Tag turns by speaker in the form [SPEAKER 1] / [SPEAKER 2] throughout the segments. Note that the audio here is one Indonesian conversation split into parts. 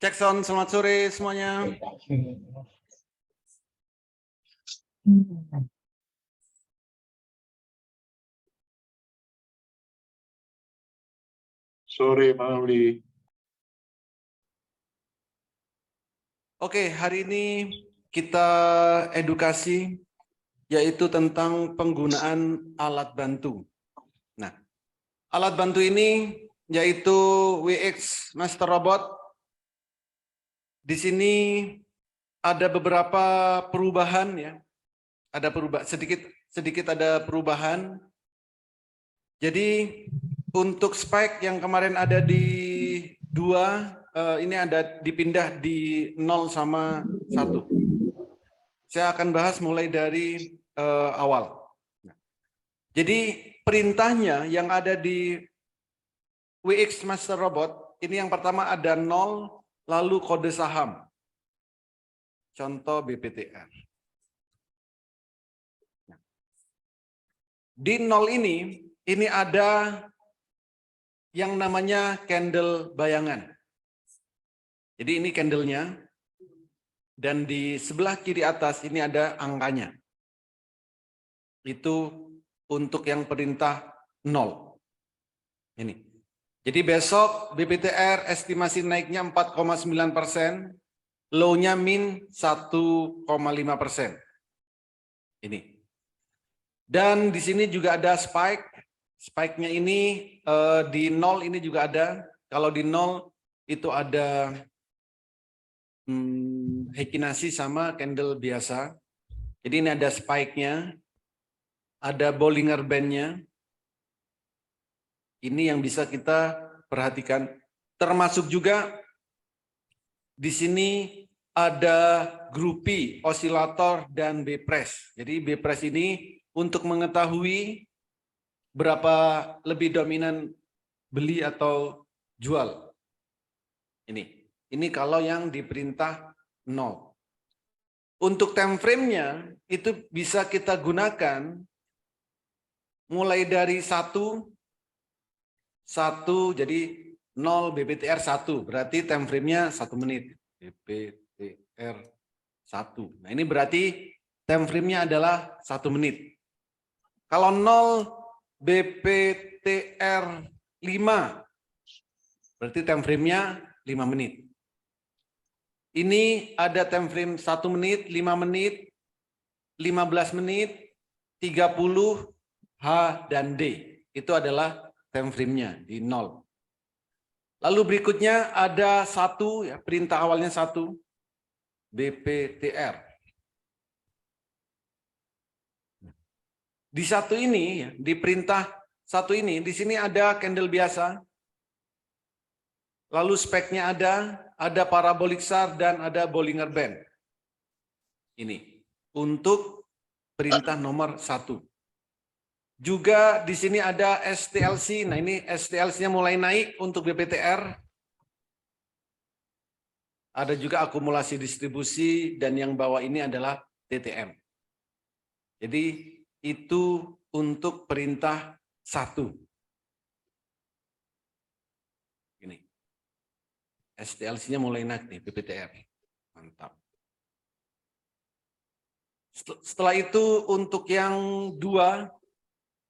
[SPEAKER 1] Cek sound, selamat sore semuanya.
[SPEAKER 2] Sore, Pak Uli.
[SPEAKER 1] Oke, hari ini kita edukasi yaitu tentang penggunaan alat bantu. Nah, alat bantu ini yaitu WX Master Robot. Di sini ada beberapa perubahan ya. Ada sedikit ada perubahan. Jadi untuk spike yang kemarin ada di 2, ini ada dipindah di 0 sama 1. Saya akan bahas mulai dari awal. Jadi perintahnya yang ada di WX Master Robot, ini yang pertama ada 0, lalu kode saham. Contoh BPTR. Di 0 ini ada yang namanya candle bayangan. Jadi ini candlenya. Dan di sebelah kiri atas ini ada angkanya. Itu untuk yang perintah 0. Ini. Jadi besok BPTR estimasi naiknya 4,9%, low-nya min 1,5%. Ini. Dan di sini juga ada spike. Spike-nya ini di 0 ini juga ada. Kalau di 0 itu ada Heikinasi sama candle biasa. Jadi ini ada spike-nya, ada Bollinger Band-nya. Ini yang bisa kita perhatikan. Termasuk juga di sini ada Groupie, osilator, dan B-press. Jadi B-press ini untuk mengetahui berapa lebih dominan beli atau jual. Ini kalau yang diperintah 0. Untuk time frame-nya itu bisa kita gunakan mulai dari 1 jadi 0 BPTR 1, berarti time frame-nya 1 menit. BPTR 1. Nah, ini berarti time frame-nya adalah 1 menit. Kalau 0 BPTR 5, berarti time frame-nya 5 menit. Ini ada time frame 1 menit, 5 menit, 15 menit, 30, H, dan D. Itu adalah time frame-nya di 0. Lalu berikutnya ada 1, ya, perintah awalnya 1, BPTR. Di 1 ini, ya, di perintah 1 ini, di sini ada candle biasa. Lalu speknya ada parabolic SAR dan ada Bollinger Band. Ini untuk perintah nomor 1. Juga di sini ada STLC. Nah, ini STLC-nya mulai naik untuk BPTR. Ada juga akumulasi distribusi dan yang bawah ini adalah TTM. Jadi itu untuk perintah 1. STLC-nya mulai naik nih, BPTR. Mantap. Setelah itu untuk yang 2,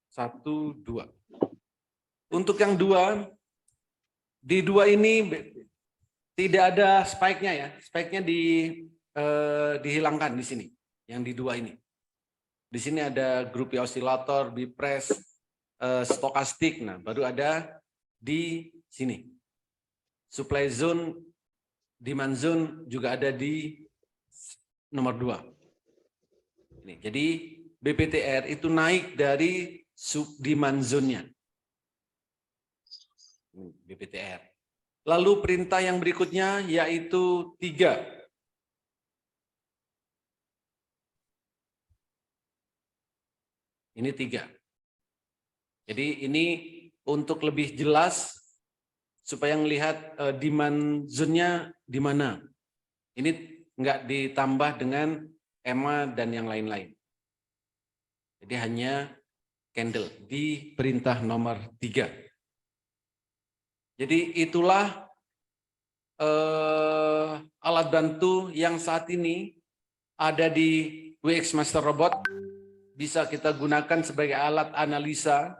[SPEAKER 1] 1, 2. Untuk yang 2, di 2 ini tidak ada spike-nya ya. Spike-nya dihilangkan di sini. Yang di 2 ini. Di sini ada Groupie osilator, B-press, stokastik. Nah, baru ada di sini. Supply zone, demand zone juga ada di nomor 2. Ini, jadi BPTR itu naik dari sub demand zone-nya. BPTR. Lalu perintah yang berikutnya yaitu 3. Ini 3. Jadi ini untuk lebih jelas supaya melihat demand zone-nya di mana. Ini enggak ditambah dengan EMA dan yang lain-lain. Jadi hanya candle di perintah nomor 3. Jadi itulah alat bantu yang saat ini ada di WX Master Robot bisa kita gunakan sebagai alat analisa,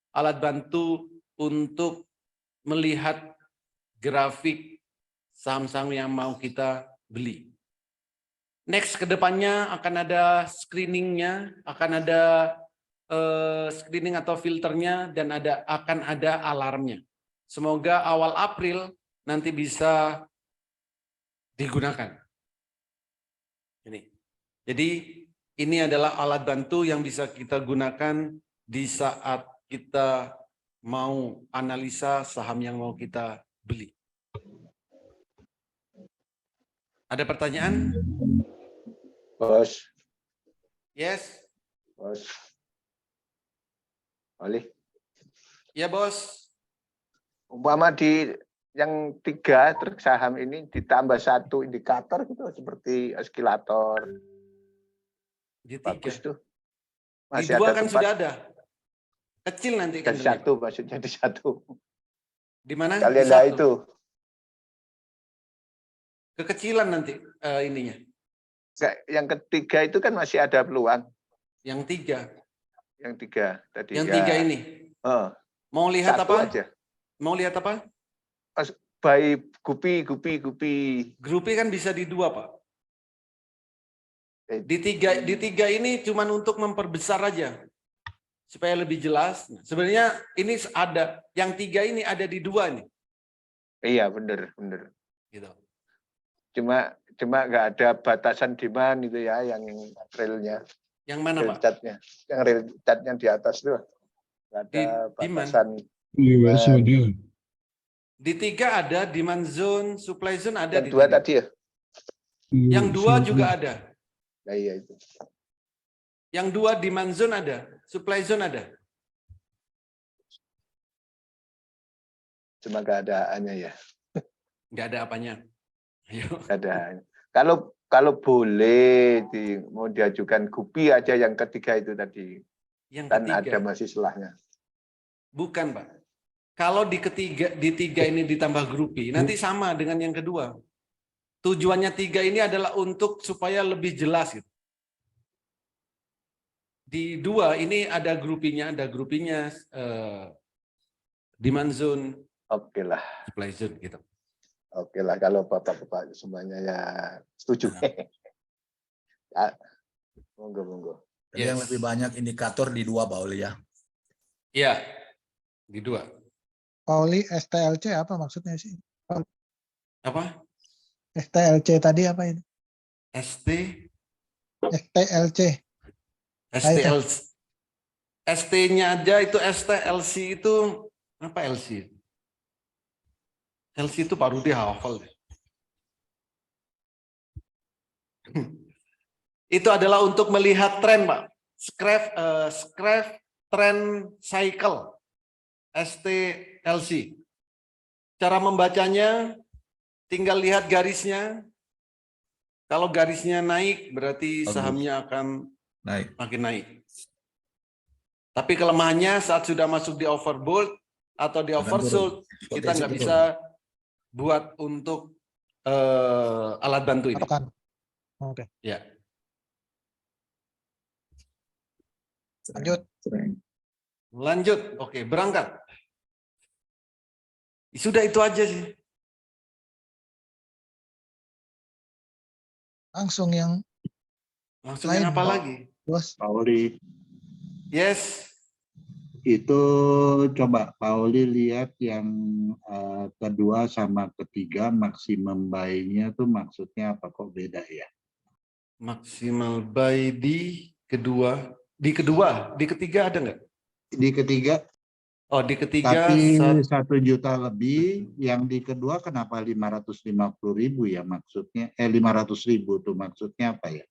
[SPEAKER 1] alat bantu untuk melihat grafik saham-saham yang mau kita beli. Next, ke depannya akan ada screeningnya, akan ada screening atau filternya, dan akan ada alarmnya. Semoga awal April nanti bisa digunakan. Ini. Jadi ini adalah alat bantu yang bisa kita gunakan di saat kita mau analisa saham yang mau kita beli. Ada pertanyaan?
[SPEAKER 3] Bos,
[SPEAKER 1] Yes?
[SPEAKER 3] bos. Oleh,
[SPEAKER 1] Ya, Bos.
[SPEAKER 3] umpama di yang 3 truk saham ini ditambah 1 indikator gitu seperti eskalator.
[SPEAKER 1] Di 3.
[SPEAKER 3] Bagus tuh.
[SPEAKER 1] Di
[SPEAKER 3] Masih
[SPEAKER 1] 2
[SPEAKER 3] ada
[SPEAKER 1] kan
[SPEAKER 3] tempat.
[SPEAKER 1] sudah ada. Kecil nanti kan.
[SPEAKER 3] Jadi 1 maksudnya di 1.
[SPEAKER 1] Di mana?
[SPEAKER 3] Kalian
[SPEAKER 1] Di
[SPEAKER 3] lah
[SPEAKER 1] 1.
[SPEAKER 3] itu.
[SPEAKER 1] Kekecilan nanti ininya.
[SPEAKER 3] Yang ketiga itu kan masih ada peluang.
[SPEAKER 1] Yang 3.
[SPEAKER 3] Yang 3 tadi.
[SPEAKER 1] Yang
[SPEAKER 3] ya.
[SPEAKER 1] 3 ini. Mau lihat
[SPEAKER 3] 1
[SPEAKER 1] apa?
[SPEAKER 3] aja.
[SPEAKER 1] Mau lihat apa?
[SPEAKER 3] By gupi.
[SPEAKER 1] Grupi kan bisa di 2, Pak. Di 3 ini cuma untuk memperbesar aja. Supaya lebih jelas. Sebenarnya ini ada. Yang 3 ini ada di 2 nih.
[SPEAKER 3] Iya, benar.
[SPEAKER 1] Gitu.
[SPEAKER 3] Cuma nggak ada batasan demand itu ya, yang realnya.
[SPEAKER 1] Yang mana,
[SPEAKER 3] Real
[SPEAKER 1] Pak?
[SPEAKER 3] chart-nya. Yang real chart-nya di atas tuh. Nggak ada batasan.
[SPEAKER 1] Di 3 ada demand zone, supply zone ada.
[SPEAKER 3] Yang
[SPEAKER 1] di
[SPEAKER 3] 2
[SPEAKER 1] 3.
[SPEAKER 3] tadi ya?
[SPEAKER 1] Yang 2 juga ada.
[SPEAKER 3] Nah, iya itu.
[SPEAKER 1] Yang 2 demand zone ada, supply zone ada.
[SPEAKER 3] Cuma keadaannya ya.
[SPEAKER 1] Nggak ada apanya. Ayo.
[SPEAKER 3] Keadaan. Kalau boleh mau diajukan gupi aja yang ketiga itu tadi.
[SPEAKER 1] Yang
[SPEAKER 3] Kan
[SPEAKER 1] ketiga.
[SPEAKER 3] ada masih selahnya.
[SPEAKER 1] Bukan, Pak. Kalau di 3 ini ditambah grupi, nanti sama dengan yang kedua. Tujuannya 3 ini adalah untuk supaya lebih jelas. Gitu. Di 2 ini ada grupinya demand zone,
[SPEAKER 3] Oke lah.
[SPEAKER 1] supply zone gitu.
[SPEAKER 3] Oke lah kalau bapak-bapak semuanya ya setuju. Ya, monggo.
[SPEAKER 4] Jadi yang lebih banyak indikator di 2, Pak Oli ya.
[SPEAKER 1] Iya, di 2.
[SPEAKER 5] Pauli STLC apa maksudnya sih?
[SPEAKER 1] Apa?
[SPEAKER 5] STLC tadi apa ini? STLC.
[SPEAKER 1] ST-nya aja itu STLC itu apa LC? LC itu baru dia hafal. Itu adalah untuk melihat tren, Pak. Scrap trend cycle. STLC. Cara membacanya tinggal lihat garisnya. Kalau garisnya naik berarti sahamnya akan makin naik. Tapi kelemahannya saat sudah masuk di overbought atau di oversold, kita nggak bisa buat untuk alat bantu ini.
[SPEAKER 5] Oke.
[SPEAKER 1] Ya. Lanjut. Oke, berangkat. Sudah itu aja sih.
[SPEAKER 5] Langsung yang
[SPEAKER 1] Langsung apa lagi?
[SPEAKER 5] Bos.
[SPEAKER 2] Pauli,
[SPEAKER 1] Yes.
[SPEAKER 2] itu coba Pauli lihat yang kedua sama ketiga maksimum buy-nya tuh maksudnya apa, kok beda ya?
[SPEAKER 1] Maksimal buy di kedua. Di ketiga ada nggak?
[SPEAKER 2] Di ketiga.
[SPEAKER 1] Oh, di ketiga.
[SPEAKER 2] Tapi 1 juta lebih, yang di kedua kenapa 550.000 ya maksudnya? 500.000 tuh maksudnya apa ya?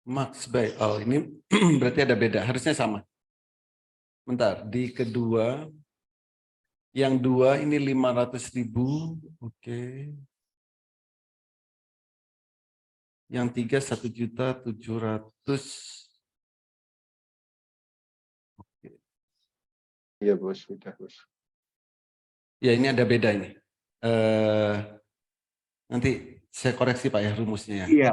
[SPEAKER 1] Max buy. Oh, ini berarti ada beda. Harusnya sama. Bentar, di kedua. Yang 2 ini 500.000. Oke. Yang 3 1.700.000.
[SPEAKER 3] Iya bos, sudah bos.
[SPEAKER 1] Ya ini ada beda ini. Nanti saya koreksi Pak ya rumusnya ya.
[SPEAKER 2] Iya,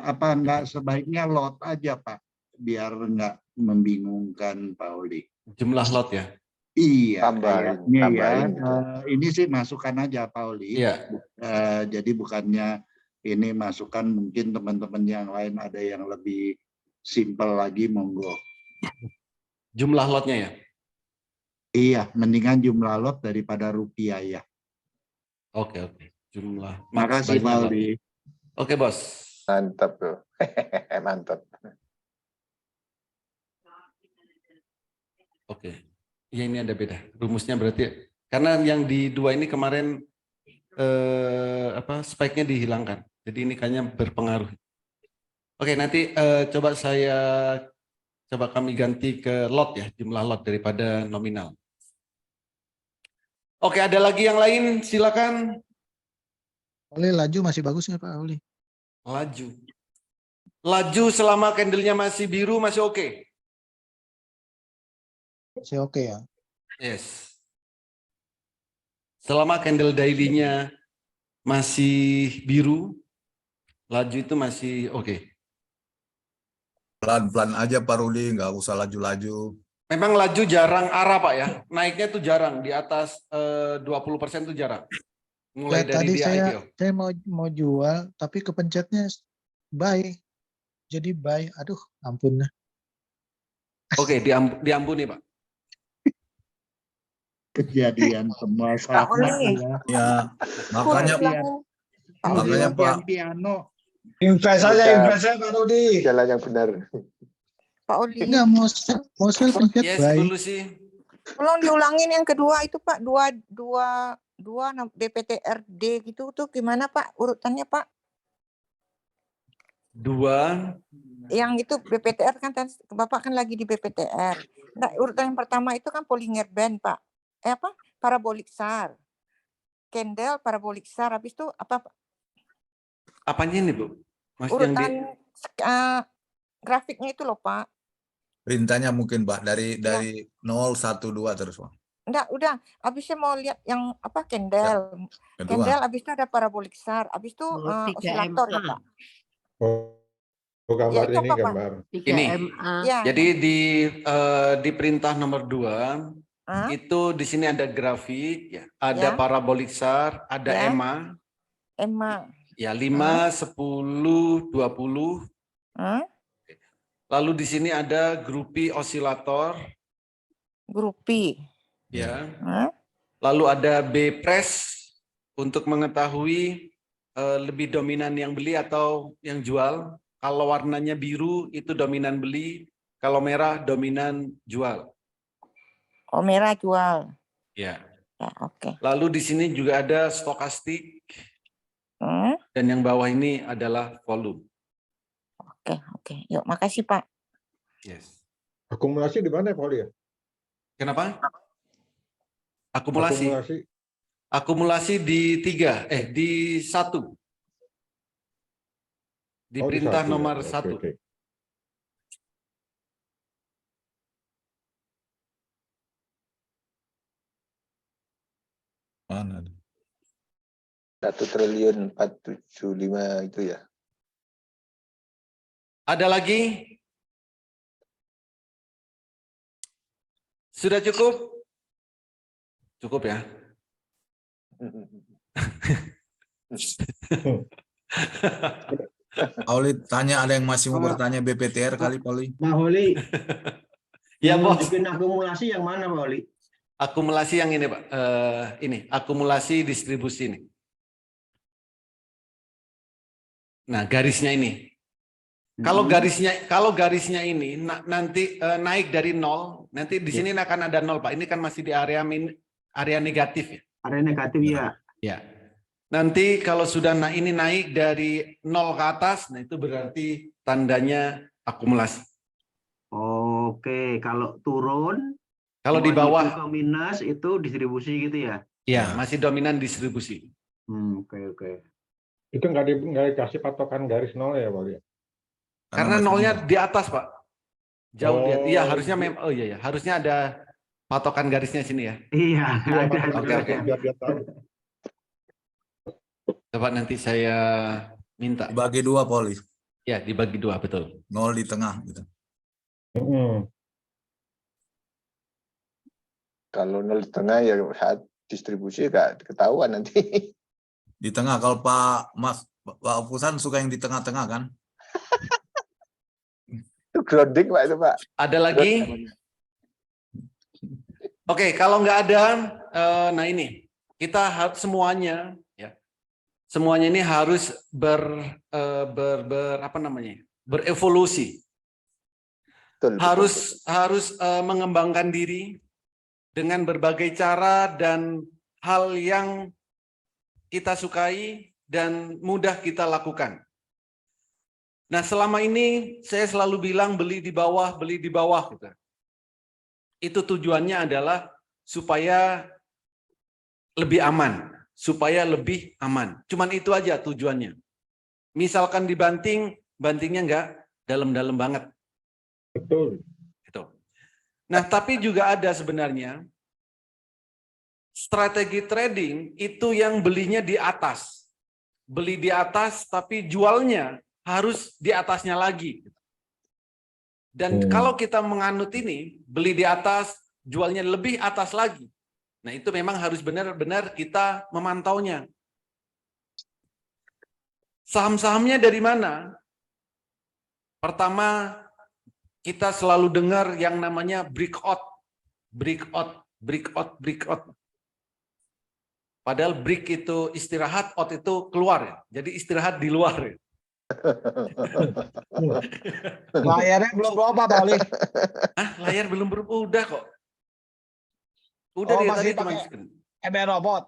[SPEAKER 2] apa enggak sebaiknya lot aja Pak, biar enggak membingungkan Pak Oli.
[SPEAKER 1] Jumlah lot ya.
[SPEAKER 2] Iya,
[SPEAKER 3] Tambahin,
[SPEAKER 2] kayaknya ya.
[SPEAKER 3] tambahin.
[SPEAKER 2] Ini sih masukan aja Pak Oli.
[SPEAKER 1] Iya.
[SPEAKER 2] Jadi bukannya ini masukan, mungkin teman-teman yang lain ada yang lebih simpel lagi, monggo.
[SPEAKER 1] Jumlah lotnya ya.
[SPEAKER 2] Iya, mendingan jumlah lot daripada rupiah ya.
[SPEAKER 1] Oke. Jumlah.
[SPEAKER 2] Makasih Pak
[SPEAKER 1] banyaknya lot.
[SPEAKER 2] Oli.
[SPEAKER 1] Oke bos.
[SPEAKER 3] Mantap tuh. Mantap.
[SPEAKER 1] Oke. Ya ini ada beda. Rumusnya berarti karena yang di 2 ini kemarin spike-nya dihilangkan. Jadi ini kayaknya berpengaruh. Oke, nanti coba kami ganti ke lot ya, jumlah lot daripada nominal. Oke, ada lagi yang lain? Silakan.
[SPEAKER 5] Oli laju masih bagus nggak Pak Oli?
[SPEAKER 1] Laju selama candle-nya masih biru masih oke.
[SPEAKER 5] Masih oke ya.
[SPEAKER 1] Yes. Selama candle daily-nya masih biru, laju itu masih oke.
[SPEAKER 4] Pelan-pelan aja Pak Rudi, nggak usah laju-laju.
[SPEAKER 1] Memang laju jarang arah Pak ya, naiknya tuh jarang, di atas 20% tuh jarang. Mulai
[SPEAKER 5] Ya,
[SPEAKER 1] dari
[SPEAKER 5] tadi
[SPEAKER 1] di IPO.
[SPEAKER 5] saya mau jual tapi kepencetnya buy. Jadi buy. Aduh, ampun lah.
[SPEAKER 1] Oke, diampuni Pak.
[SPEAKER 2] Kejadian semua sama
[SPEAKER 6] Oli.
[SPEAKER 2] ya.
[SPEAKER 4] Ya, makanya makanya Pak,
[SPEAKER 2] Piano.
[SPEAKER 7] Invest
[SPEAKER 3] Udah.
[SPEAKER 7] aja Pak Rudi.
[SPEAKER 3] Jalan yang benar.
[SPEAKER 6] Pak Oli,
[SPEAKER 5] Enggak mau sell pencet
[SPEAKER 1] Yes,
[SPEAKER 5] buy.
[SPEAKER 1] dulu sih.
[SPEAKER 6] tolong diulangin yang kedua itu Pak, dua BPTRD gitu tuh gimana Pak urutannya Pak?
[SPEAKER 1] 2,
[SPEAKER 6] Yang itu BPTR kan Bapak kan lagi di BPTR. Nah, urutan yang pertama itu kan Bollinger Band Pak. Parabolic SAR. Candle parabolic SAR, habis itu apa Pak?
[SPEAKER 1] apanya ini Bu? Mas yang
[SPEAKER 6] Urutan grafiknya itu loh Pak.
[SPEAKER 4] perintahnya mungkin Pak dari 0, 1, 2 terus Pak.
[SPEAKER 6] Enggak, udah. Habisnya mau lihat yang candle.
[SPEAKER 4] Kedua,
[SPEAKER 6] Candle habis itu ada parabolic SAR. Habis itu osilator ya Pak.
[SPEAKER 7] Gambar
[SPEAKER 6] itu
[SPEAKER 7] ini
[SPEAKER 6] apa, Pak?
[SPEAKER 7] gambar.
[SPEAKER 1] ini.
[SPEAKER 6] Ya.
[SPEAKER 1] Jadi di perintah nomor 2
[SPEAKER 6] Hah?
[SPEAKER 1] itu di sini ada grafik, ya, ada
[SPEAKER 6] Ya.
[SPEAKER 1] parabolic SAR, ada
[SPEAKER 6] Ya.
[SPEAKER 1] EMA,
[SPEAKER 6] Emma.
[SPEAKER 1] ya 5, 10, 20.
[SPEAKER 6] Hah?
[SPEAKER 1] Lalu di sini ada grupi osilator,
[SPEAKER 6] Grupi.
[SPEAKER 1] ya.
[SPEAKER 6] Hah?
[SPEAKER 1] Lalu ada B-press untuk mengetahui lebih dominan yang beli atau yang jual. Kalau warnanya biru itu dominan beli, kalau merah dominan jual.
[SPEAKER 6] Oh, merah jual.
[SPEAKER 1] Ya.
[SPEAKER 6] Ya, oke.
[SPEAKER 1] Lalu di sini juga ada stokastik dan yang bawah ini adalah volume.
[SPEAKER 6] Oke. Yuk, makasih Pak.
[SPEAKER 1] Yes.
[SPEAKER 7] Akumulasi di mana Pak Oli ya?
[SPEAKER 1] Kenapa? Akumulasi di 3, di 1. Di
[SPEAKER 7] Oh,
[SPEAKER 1] perintah
[SPEAKER 7] satu ya.
[SPEAKER 1] nomor
[SPEAKER 7] Oke,
[SPEAKER 1] 1.
[SPEAKER 7] oke.
[SPEAKER 4] mana?
[SPEAKER 3] 1.475 itu ya.
[SPEAKER 1] Ada lagi? Sudah cukup? Cukup ya.
[SPEAKER 4] Pak Oli tanya, ada yang masih mau bertanya BPTR kali Pak Oli?
[SPEAKER 8] Pak Oli,
[SPEAKER 1] Ya
[SPEAKER 8] yang
[SPEAKER 1] bos.
[SPEAKER 8] nunjukin akumulasi yang mana Pak Oli?
[SPEAKER 1] Akumulasi yang ini Pak. Ini akumulasi distribusi ini. Nah garisnya ini. Kalau garisnya ini nanti naik dari 0, nanti di sini akan ada 0 Pak. Ini kan masih di area negatif ya.
[SPEAKER 8] Area negatif ya.
[SPEAKER 1] Ya. Nanti kalau sudah ini naik dari 0 ke atas, nah itu berarti tandanya akumulasi.
[SPEAKER 8] Oke, kalau turun,
[SPEAKER 1] Kalau di bawah,
[SPEAKER 8] ke minus itu distribusi gitu ya?
[SPEAKER 1] ya masih dominan distribusi.
[SPEAKER 8] Oke.
[SPEAKER 7] Itu nggak dikasih patokan garis 0 ya Pak Oli?
[SPEAKER 1] Karena
[SPEAKER 4] masih
[SPEAKER 1] nolnya
[SPEAKER 4] nol.
[SPEAKER 1] di atas Pak. Jauh di atas. Iya
[SPEAKER 7] Oh,
[SPEAKER 1] harusnya harusnya ada patokan garisnya sini ya.
[SPEAKER 8] Iya,
[SPEAKER 7] Iya,
[SPEAKER 8] ada.
[SPEAKER 7] patokan
[SPEAKER 1] Oke.
[SPEAKER 7] garis biar dia tahu.
[SPEAKER 1] Coba nanti saya minta.
[SPEAKER 4] Dibagi dua, Poli.
[SPEAKER 1] Ya, dibagi dua, betul.
[SPEAKER 4] 0 di tengah gitu.
[SPEAKER 3] Kalau 0,5 ya saat distribusi gak ketahuan nanti.
[SPEAKER 4] Di tengah, kalau Pak Pusan suka yang di tengah-tengah kan?
[SPEAKER 3] Itu grounding Pak itu Pak.
[SPEAKER 1] Ada lagi? Oke, kalau nggak ada, nah ini kita harus semuanya, ya, semuanya ini harus berevolusi,
[SPEAKER 3] Betul,
[SPEAKER 1] harus mengembangkan diri dengan berbagai cara dan hal yang kita sukai dan mudah kita lakukan. Nah, selama ini saya selalu bilang beli di bawah gitu. Itu tujuannya adalah supaya lebih aman, Cuman itu aja tujuannya. Misalkan dibanting, bantingnya nggak dalam-dalam banget.
[SPEAKER 7] Betul.
[SPEAKER 1] Gitu. Nah, tapi juga ada sebenarnya strategi trading itu yang belinya di atas. Beli di atas, tapi jualnya harus di atasnya lagi. Dan kalau kita menganut ini, beli di atas, jualnya lebih atas lagi. Nah, itu memang harus benar-benar kita memantaunya. Saham-sahamnya dari mana? Pertama, kita selalu dengar yang namanya breakout. Padahal break itu istirahat, out itu keluar ya. Jadi istirahat di luar ya.
[SPEAKER 5] Layarnya belum berubah, Pak Oli.
[SPEAKER 1] Layar belum berubah, udah kok. Udah
[SPEAKER 5] Oh,
[SPEAKER 1] dari
[SPEAKER 5] masih
[SPEAKER 1] tadi cuma
[SPEAKER 5] pakai
[SPEAKER 1] screen.
[SPEAKER 5] ML Robot.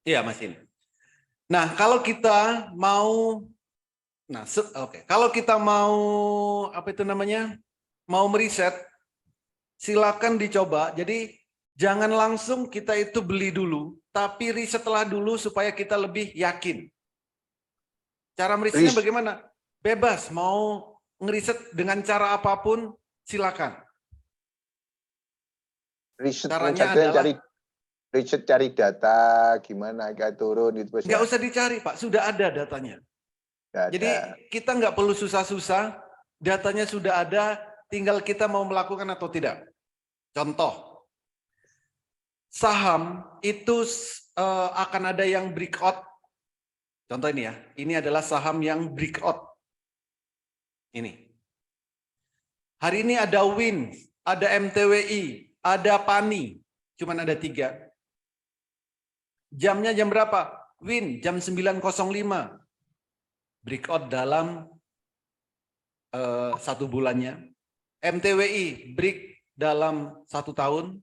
[SPEAKER 1] Iya, masih. Nah, kalau kita mau kalau kita mau mau meriset, silakan dicoba. Jadi jangan langsung kita itu beli dulu, tapi risetlah dulu supaya kita lebih yakin. Cara merisetnya bagaimana? Bebas, mau ngeriset dengan cara apapun, silakan. Caranya adalah
[SPEAKER 3] cari data, gimana agak turun itu.
[SPEAKER 1] Nggak usah dicari, Pak, sudah ada datanya. Jadi kita nggak perlu susah-susah, datanya sudah ada, tinggal kita mau melakukan atau tidak. Contoh, saham itu akan ada yang breakout. Contoh ini ya, ini adalah saham yang breakout. Ini. Hari ini ada WIN, ada MTWI, ada PANI, cuman ada 3. Jamnya jam berapa? WIN jam 9.05. Breakout dalam 1 bulannya. MTWI break dalam 1 tahun.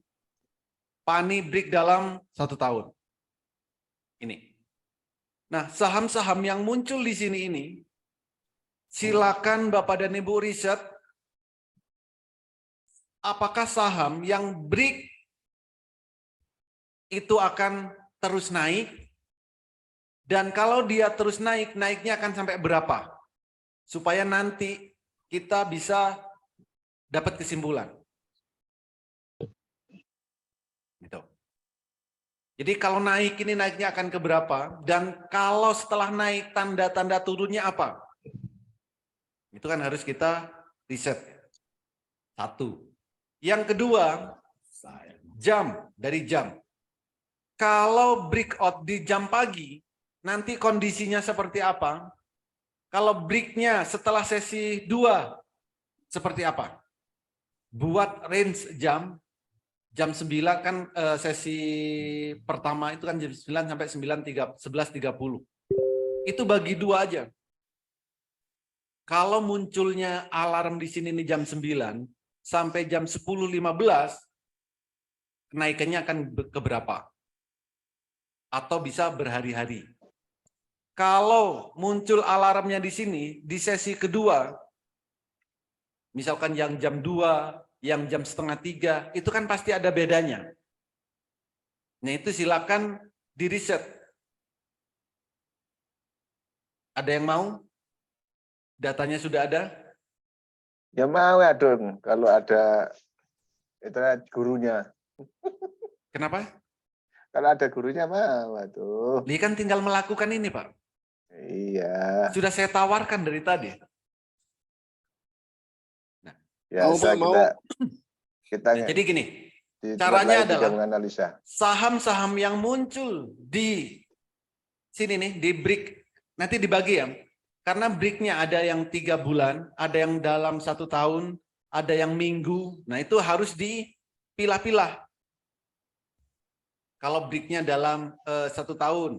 [SPEAKER 1] PANI break dalam 1 tahun. Ini. Nah, saham-saham yang muncul di sini ini, silakan Bapak dan Ibu riset apakah saham yang break itu akan terus naik, dan kalau dia terus naik, naiknya akan sampai berapa? Supaya nanti kita bisa dapat kesimpulan. Gitu. Jadi kalau naik ini naiknya akan ke berapa, dan kalau setelah naik tanda-tanda turunnya apa? Itu kan harus kita riset. 1. Yang kedua, dari jam. Kalau breakout di jam pagi, nanti kondisinya seperti apa? Kalau breaknya setelah sesi 2, seperti apa? Buat range jam 9 kan sesi pertama itu kan jam 9 sampai 11.30. Itu bagi 2 aja. Kalau munculnya alarm di sini nih jam 9 sampai jam 10.15, kenaikannya akan ke berapa? Atau bisa berhari-hari. Kalau muncul alarmnya di sini, di sesi kedua, misalkan yang jam 2, yang jam 2:30, itu kan pasti ada bedanya. Nah, itu silakan diriset. Ada yang mau? Datanya sudah ada?
[SPEAKER 3] Ya mau ya dong, kalau ada itu gurunya.
[SPEAKER 1] Kenapa?
[SPEAKER 3] Kalau ada gurunya mau tuh.
[SPEAKER 1] Ini kan tinggal melakukan ini, Pak.
[SPEAKER 3] Iya.
[SPEAKER 1] Sudah saya tawarkan dari tadi.
[SPEAKER 3] Biasa kita
[SPEAKER 1] Jadi gini,
[SPEAKER 3] di tempat
[SPEAKER 1] caranya
[SPEAKER 3] lain juga
[SPEAKER 1] adalah
[SPEAKER 3] menganalisa.
[SPEAKER 1] saham-saham yang muncul di sini nih, di break, nanti dibagi ya. Karena breaknya ada yang 3 bulan, ada yang dalam 1 tahun, ada yang minggu. Nah itu harus dipilah-pilah. Kalau breaknya dalam 1 tahun,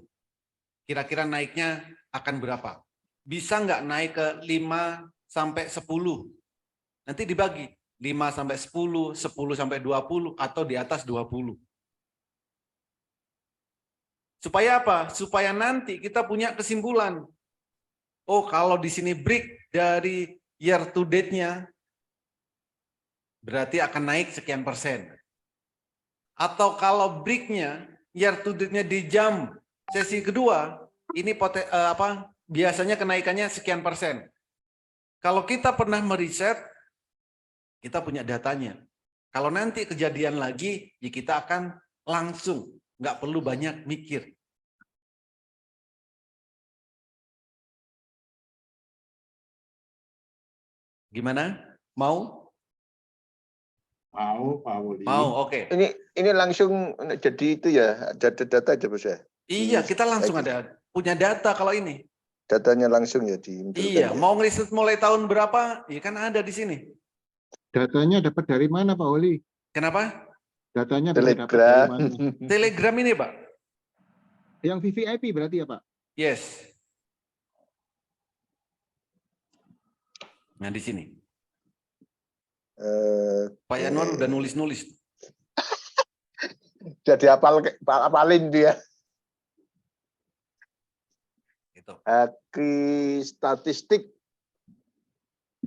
[SPEAKER 1] kira-kira naiknya akan berapa? Bisa nggak naik ke 5 sampai 10? Nanti dibagi 5 sampai 10, 10 sampai 20, atau di atas 20. Supaya apa? Supaya nanti kita punya kesimpulan. Oh, kalau di sini break dari year to date-nya, berarti akan naik sekian persen. Atau kalau break-nya, year to date-nya di jam sesi kedua, ini biasanya kenaikannya sekian persen. Kalau kita pernah meriset, kita punya datanya. Kalau nanti kejadian lagi, ya kita akan langsung, nggak perlu banyak mikir. Gimana? Mau?
[SPEAKER 2] Mau, Pak Woli.
[SPEAKER 1] Mau, oke.
[SPEAKER 3] Ini langsung jadi itu ya, data aja Bos ya.
[SPEAKER 1] Iya, kita langsung ada punya data kalau ini.
[SPEAKER 3] Datanya langsung ya dimunculkan.
[SPEAKER 1] Iya,
[SPEAKER 3] ya.
[SPEAKER 1] mau ngeriset mulai tahun berapa? Ya kan ada di sini.
[SPEAKER 2] Datanya dapat dari mana, Pak Woli?
[SPEAKER 1] Kenapa?
[SPEAKER 2] Datanya bisa dapat dari
[SPEAKER 3] Telegram.
[SPEAKER 2] mana?
[SPEAKER 1] Telegram ini, Pak.
[SPEAKER 2] Yang VVIP berarti ya, Pak?
[SPEAKER 1] Yes. Nah, di sini. Pak Yanuar udah nulis-nulis.
[SPEAKER 3] Jadi apalin dia.
[SPEAKER 1] Gitu.
[SPEAKER 3] Aki statistik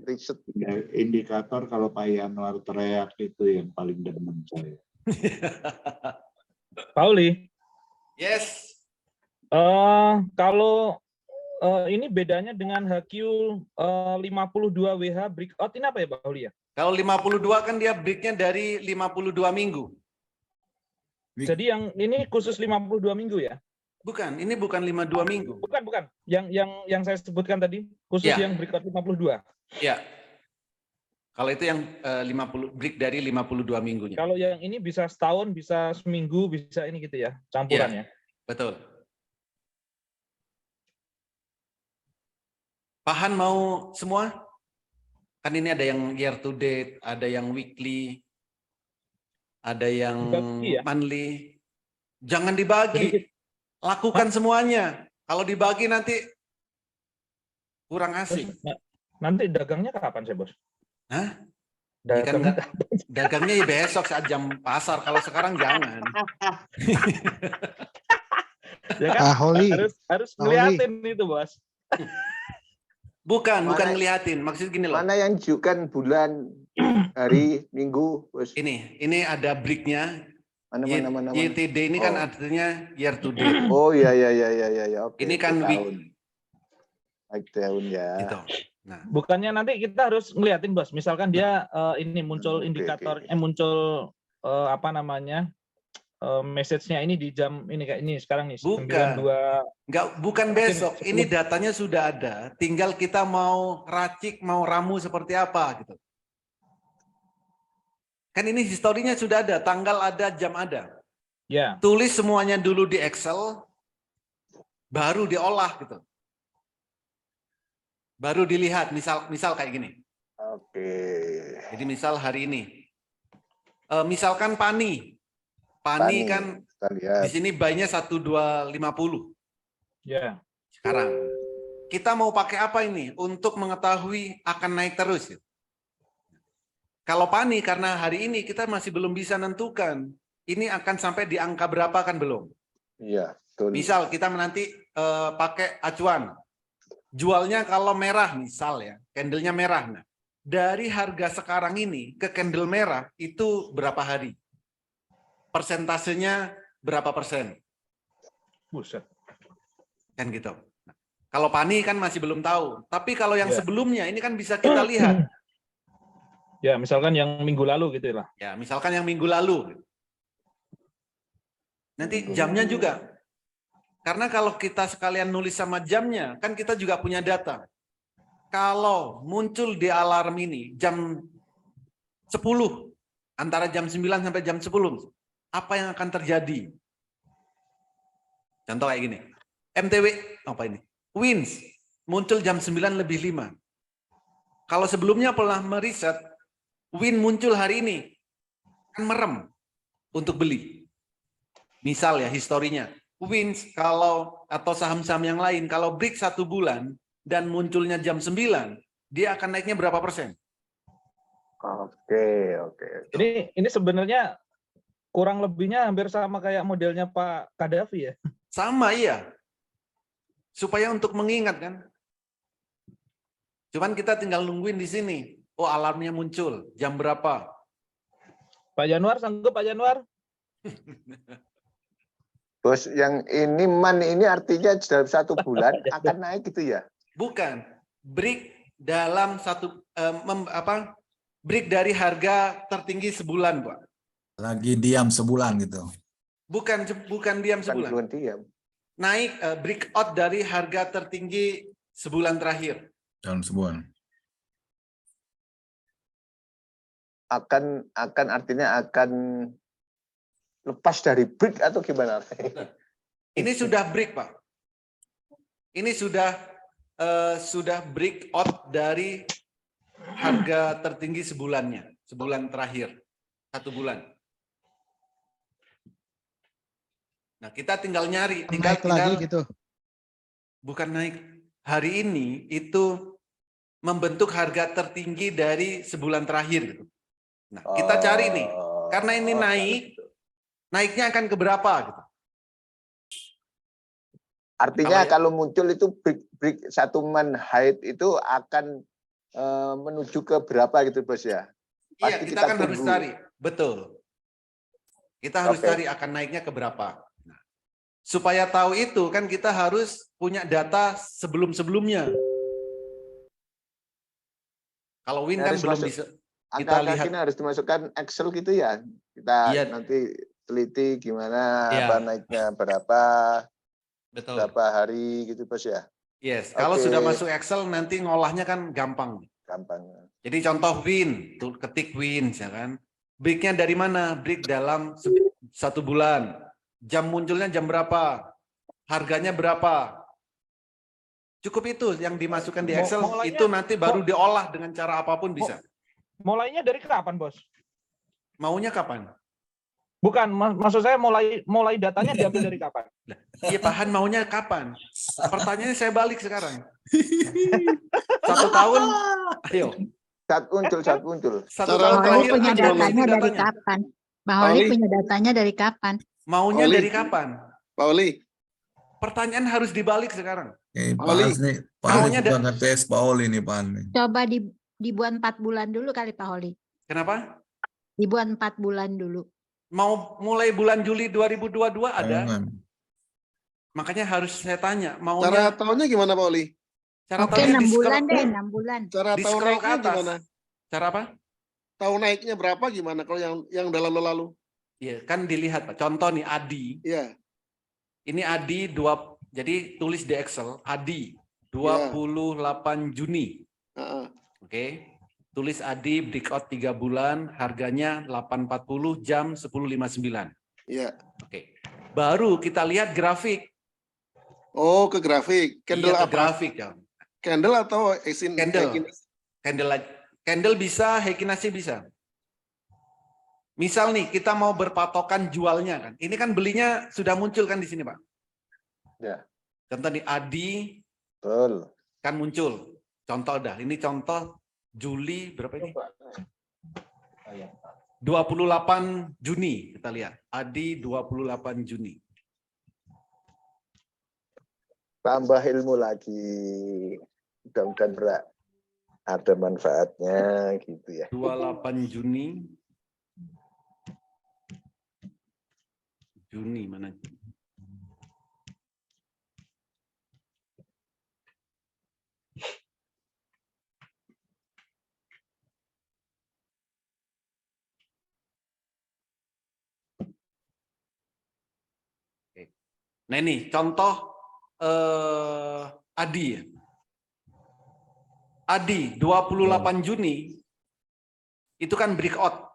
[SPEAKER 3] riset.
[SPEAKER 2] Ya, indikator kalau Pak Yanuar teriak itu yang paling demen saya.
[SPEAKER 9] Pauli,
[SPEAKER 1] Yes.
[SPEAKER 9] kalau ini bedanya dengan HQ 52 WH breakout ini apa ya Pak Pauli ya?
[SPEAKER 1] Kalau 52 kan dia breaknya dari 52 minggu.
[SPEAKER 9] Jadi yang ini khusus 52 minggu ya?
[SPEAKER 1] Bukan, ini bukan 52 minggu.
[SPEAKER 9] Bukan. Yang saya sebutkan tadi khusus
[SPEAKER 1] Ya.
[SPEAKER 9] yang breakout 52.
[SPEAKER 1] Ya. Kalau itu yang 50 break dari 52 minggunya.
[SPEAKER 9] Kalau yang ini bisa setahun, bisa seminggu, bisa ini gitu ya, campuran ya.
[SPEAKER 1] Betul. Pahan mau semua? Kan ini ada yang year to date, ada yang weekly, ada yang
[SPEAKER 9] Dibagi ya?
[SPEAKER 1] monthly. Jangan dibagi,
[SPEAKER 9] Jadi,
[SPEAKER 1] lakukan semuanya. Kalau dibagi nanti kurang asik.
[SPEAKER 9] nanti dagangnya kapan sih bos?
[SPEAKER 1] Hah? Ya kan
[SPEAKER 9] Dagangnya
[SPEAKER 1] dagangnya ya besok saat jam pasar. Kalau sekarang jangan.
[SPEAKER 9] ya kan
[SPEAKER 5] Pak Holi,
[SPEAKER 9] harus
[SPEAKER 5] Pak Holi.
[SPEAKER 9] ngeliatin itu bos.
[SPEAKER 1] Bukan
[SPEAKER 3] Mana-
[SPEAKER 1] ngeliatin. Maksud gini loh.
[SPEAKER 3] Mana yang jukan bulan, hari, minggu, Bos?
[SPEAKER 1] Ini ada breaknya.
[SPEAKER 3] Mana.
[SPEAKER 1] YTD ini kan
[SPEAKER 3] Oh.
[SPEAKER 1] artinya year to date.
[SPEAKER 3] Oh iya. Oke,
[SPEAKER 1] Ini kan
[SPEAKER 3] tahun. Baik tahun ya.
[SPEAKER 1] Gitu. Nah,
[SPEAKER 9] Bukannya nanti kita harus ngeliatin bos. Misalkan dia ini muncul
[SPEAKER 3] Oke,
[SPEAKER 9] indikator,
[SPEAKER 3] oke.
[SPEAKER 9] Muncul apa namanya message-nya ini di jam ini kayak ini sekarang nih
[SPEAKER 1] Bukan.
[SPEAKER 9] 92.
[SPEAKER 1] bukan
[SPEAKER 9] Mungkin
[SPEAKER 1] besok. Ini datanya sudah ada. Tinggal kita mau racik, mau ramu seperti apa gitu. Kan ini historinya sudah ada, tanggal ada, jam ada.
[SPEAKER 9] Ya,
[SPEAKER 1] Tulis semuanya dulu di Excel, baru diolah gitu. Baru dilihat, misal kayak gini.
[SPEAKER 3] Oke.
[SPEAKER 1] Jadi misal hari ini, misalkan Pani kan
[SPEAKER 3] Kita lihat.
[SPEAKER 1] di sini buy-nya 1250
[SPEAKER 9] ya.
[SPEAKER 1] sekarang. Kita mau pakai apa ini untuk mengetahui akan naik terus? Kalau Pani karena hari ini kita masih belum bisa nentukan ini akan sampai di angka berapa kan belum.
[SPEAKER 3] Iya, betul.
[SPEAKER 1] Misal kita nanti pakai acuan. Jualnya kalau merah misal ya, candlenya merah. Nah, dari harga sekarang ini ke candle merah itu berapa hari? Persentasenya berapa persen?
[SPEAKER 9] Buset.
[SPEAKER 1] Kan gitu. Nah, kalau Pani kan masih belum tahu. Tapi kalau yang
[SPEAKER 9] Ya.
[SPEAKER 1] sebelumnya ini kan bisa kita lihat.
[SPEAKER 9] Ya, misalkan yang minggu lalu gitu lah.
[SPEAKER 1] Ya, misalkan yang minggu lalu. Nanti
[SPEAKER 3] Minggu
[SPEAKER 1] jamnya
[SPEAKER 3] lalu.
[SPEAKER 1] juga. Karena kalau kita sekalian nulis sama jamnya, kan kita juga punya data. Kalau muncul di alarm ini jam 10, antara jam 9 sampai jam 10, apa yang akan terjadi? Contoh kayak gini. MTW, apa ini? Wins, muncul jam 9 lebih 5. Kalau sebelumnya pernah meriset, Win muncul hari ini, kan merem untuk beli. Misal ya, historinya. Wins kalau atau saham-saham yang lain, kalau break 1 bulan dan munculnya jam 9, dia akan naiknya berapa persen?
[SPEAKER 3] Oke.
[SPEAKER 9] Ini sebenarnya kurang lebihnya hampir sama kayak modelnya Pak Kadafi ya.
[SPEAKER 1] Sama, iya. Supaya untuk mengingat kan. Cuman kita tinggal nungguin di sini. Oh, alarmnya muncul. Jam berapa?
[SPEAKER 9] Pak Januar, sanggup Pak Januar?
[SPEAKER 3] Bos, yang ini ini artinya dalam 1 bulan akan naik gitu ya?
[SPEAKER 1] Bukan. Break dalam break dari harga tertinggi sebulan, Pak.
[SPEAKER 4] Lagi diam sebulan gitu.
[SPEAKER 1] Bukan diam
[SPEAKER 3] Bukan
[SPEAKER 1] sebulan.
[SPEAKER 3] bulan diam.
[SPEAKER 1] Naik breakout dari harga tertinggi sebulan terakhir.
[SPEAKER 4] Dalam sebulan.
[SPEAKER 3] Akan artinya akan lepas dari break atau gimana?
[SPEAKER 1] Ini sudah break, Pak. Ini sudah breakout dari harga tertinggi sebulannya, sebulan terakhir, 1 bulan. Nah, kita tinggal nyari,
[SPEAKER 5] Naik lagi gitu.
[SPEAKER 1] bukan naik. Hari ini itu membentuk harga tertinggi dari sebulan terakhir. Gitu. Nah, kita cari nih, karena ini naik, naiknya akan ke berapa? Gitu.
[SPEAKER 3] Artinya kalau muncul itu break 1 month height itu akan menuju ke berapa gitu, Bos ya?
[SPEAKER 1] Iya,
[SPEAKER 3] Pasti
[SPEAKER 1] kita kan harus
[SPEAKER 3] tunggu.
[SPEAKER 1] cari. Betul. Kita harus
[SPEAKER 3] Oke.
[SPEAKER 1] cari akan naiknya ke berapa. Nah, supaya tahu itu kan kita harus punya data sebelum-sebelumnya. Kalau Win kan
[SPEAKER 3] Harus
[SPEAKER 1] belum
[SPEAKER 3] masuk.
[SPEAKER 1] bisa kita
[SPEAKER 3] Angka-angka
[SPEAKER 1] lihat.
[SPEAKER 3] ini harus dimasukkan Excel gitu ya. Kita
[SPEAKER 1] Iya.
[SPEAKER 3] nanti teliti gimana
[SPEAKER 1] Iya.
[SPEAKER 3] apa naiknya berapa
[SPEAKER 1] Betul.
[SPEAKER 3] hari gitu, Bos ya.
[SPEAKER 1] Yes, kalau
[SPEAKER 3] Oke.
[SPEAKER 1] sudah masuk Excel nanti ngolahnya kan gampang.
[SPEAKER 3] Gampang.
[SPEAKER 1] Jadi contoh Win, tuh ketik Win ya kan. Breaknya dari mana? Break dalam 1 bulan. Jam munculnya jam berapa? Harganya berapa? Cukup itu yang dimasukkan di Excel,
[SPEAKER 9] Mulainya-
[SPEAKER 1] itu nanti baru diolah dengan cara apapun bisa.
[SPEAKER 9] Mulainya dari kapan, Bos?
[SPEAKER 1] Maunya kapan?
[SPEAKER 9] Bukan, maksud saya mulai datanya diambil dari kapan?
[SPEAKER 1] Iya, Pak Han maunya kapan? Pertanyaannya saya balik sekarang. 1 tahun? Ayo.
[SPEAKER 3] Saat muncul.
[SPEAKER 1] 1
[SPEAKER 10] Cara
[SPEAKER 1] tahun
[SPEAKER 10] Pak
[SPEAKER 1] terakhir
[SPEAKER 10] Holly punya
[SPEAKER 1] aja
[SPEAKER 10] datanya
[SPEAKER 1] nanti
[SPEAKER 10] dari kapan? Pak Holly punya datanya dari kapan?
[SPEAKER 1] Maunya
[SPEAKER 10] Holly.
[SPEAKER 1] dari kapan?
[SPEAKER 10] Pak Oli,
[SPEAKER 1] Pertanyaan harus dibalik sekarang.
[SPEAKER 4] Pak
[SPEAKER 10] Oli.
[SPEAKER 4] Hans nih, Pak
[SPEAKER 1] Maunya
[SPEAKER 4] Hans suka ngetes Pak Oli nih Pak Hans nih.
[SPEAKER 10] Coba dibuat 4 bulan dulu kali Pak Holly.
[SPEAKER 1] Kenapa?
[SPEAKER 10] Dibuat 4 bulan dulu.
[SPEAKER 1] Mau mulai bulan Juli 2022 ada.
[SPEAKER 4] Jangan.
[SPEAKER 1] Makanya harus saya tanya,
[SPEAKER 10] cara
[SPEAKER 1] maunya
[SPEAKER 10] tahunnya gimana Pak Oli?
[SPEAKER 1] cara
[SPEAKER 10] Oke,
[SPEAKER 1] tahunnya
[SPEAKER 10] 6
[SPEAKER 1] di-scroll-
[SPEAKER 10] bulan deh, 6 bulan. Cara tahun
[SPEAKER 1] di-scroll ke
[SPEAKER 10] naiknya
[SPEAKER 1] atas.
[SPEAKER 10] gimana?
[SPEAKER 1] Cara apa?
[SPEAKER 10] Tahun naiknya berapa gimana kalau yang udah lalu-lalu?
[SPEAKER 1] Iya, kan dilihat Pak. Contoh nih Adi.
[SPEAKER 10] Iya.
[SPEAKER 1] Ini Adi jadi tulis di Excel Adi 28 Juni.
[SPEAKER 10] Heeh.
[SPEAKER 1] Oke. Tulis Adi breakout 3 bulan, harganya 8.40 jam 10.59.
[SPEAKER 10] Iya.
[SPEAKER 1] Oke. Baru kita lihat grafik.
[SPEAKER 10] Oh, ke grafik. Candle
[SPEAKER 1] Iya, ke
[SPEAKER 10] apa?
[SPEAKER 1] grafik ya.
[SPEAKER 10] Candle atau Exin?
[SPEAKER 1] Candle. Candle bisa, Heikinase bisa. Misal nih kita mau berpatokan jualnya kan. Ini kan belinya sudah muncul kan di sini, Pak.
[SPEAKER 3] Ya.
[SPEAKER 1] Contoh nih Adi
[SPEAKER 3] Betul.
[SPEAKER 1] kan muncul. Contoh dah. Ini contoh Juli berapa ini? 28 Juni kita lihat. Adi 28 Juni.
[SPEAKER 3] Tambah ilmu lagi. Mudah-mudahan ada manfaatnya gitu ya.
[SPEAKER 1] 28 Juni. Juni mana? Oke. Nah ini contoh Adi. Ya. Adi 28 Juni itu kan breakout.